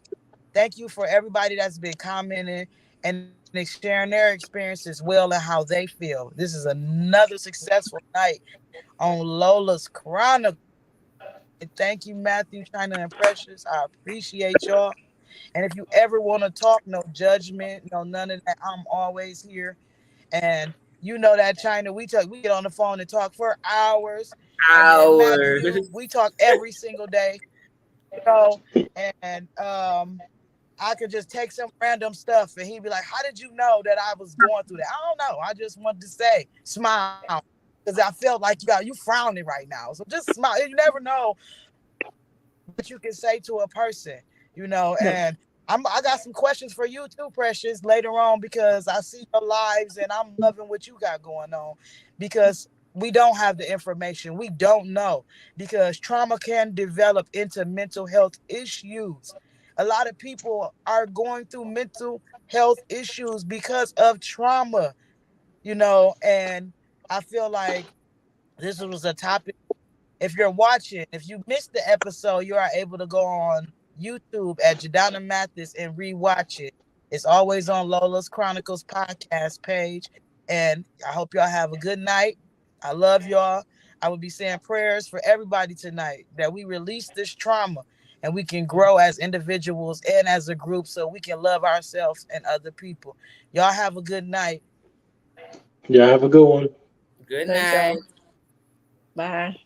S1: Thank you for everybody that's been commenting and sharing their experiences well and how they feel. This is another successful night on Lola's Chronicles. And thank you, Matthew, China, and Precious. I appreciate y'all. And if you ever want to talk, no judgment, no none of that, I'm always here. And that, China, we get on the phone and talk for hours. And then Matthew,
S5: Hours.
S1: we talk every single day, you know, and I could just take some random stuff and he'd be like, "How did you know that I was going through that?" I don't know. I just wanted to say, smile. Because I felt like you frowning right now. So just smile. You never know what you can say to a person. And I got some questions for you too, Precious, later on, because I see your lives and I'm loving what you got going on, because we don't have the information. We don't know, because trauma can develop into mental health issues. A lot of people are going through mental health issues because of trauma, and I feel like this was a topic. If you're watching, if you missed the episode, you are able to go on YouTube at Jadonna Mathis and rewatch it. It's always on Lola's Chronicles podcast page. And I hope y'all have a good night. I love y'all. I will be saying prayers for everybody tonight, that we release this trauma and we can grow as individuals and as a group, so we can love ourselves and other people. Y'all have a good night.
S2: Yeah, have a good one.
S5: Good
S3: Thanks, y'all.
S5: night.
S3: Bye.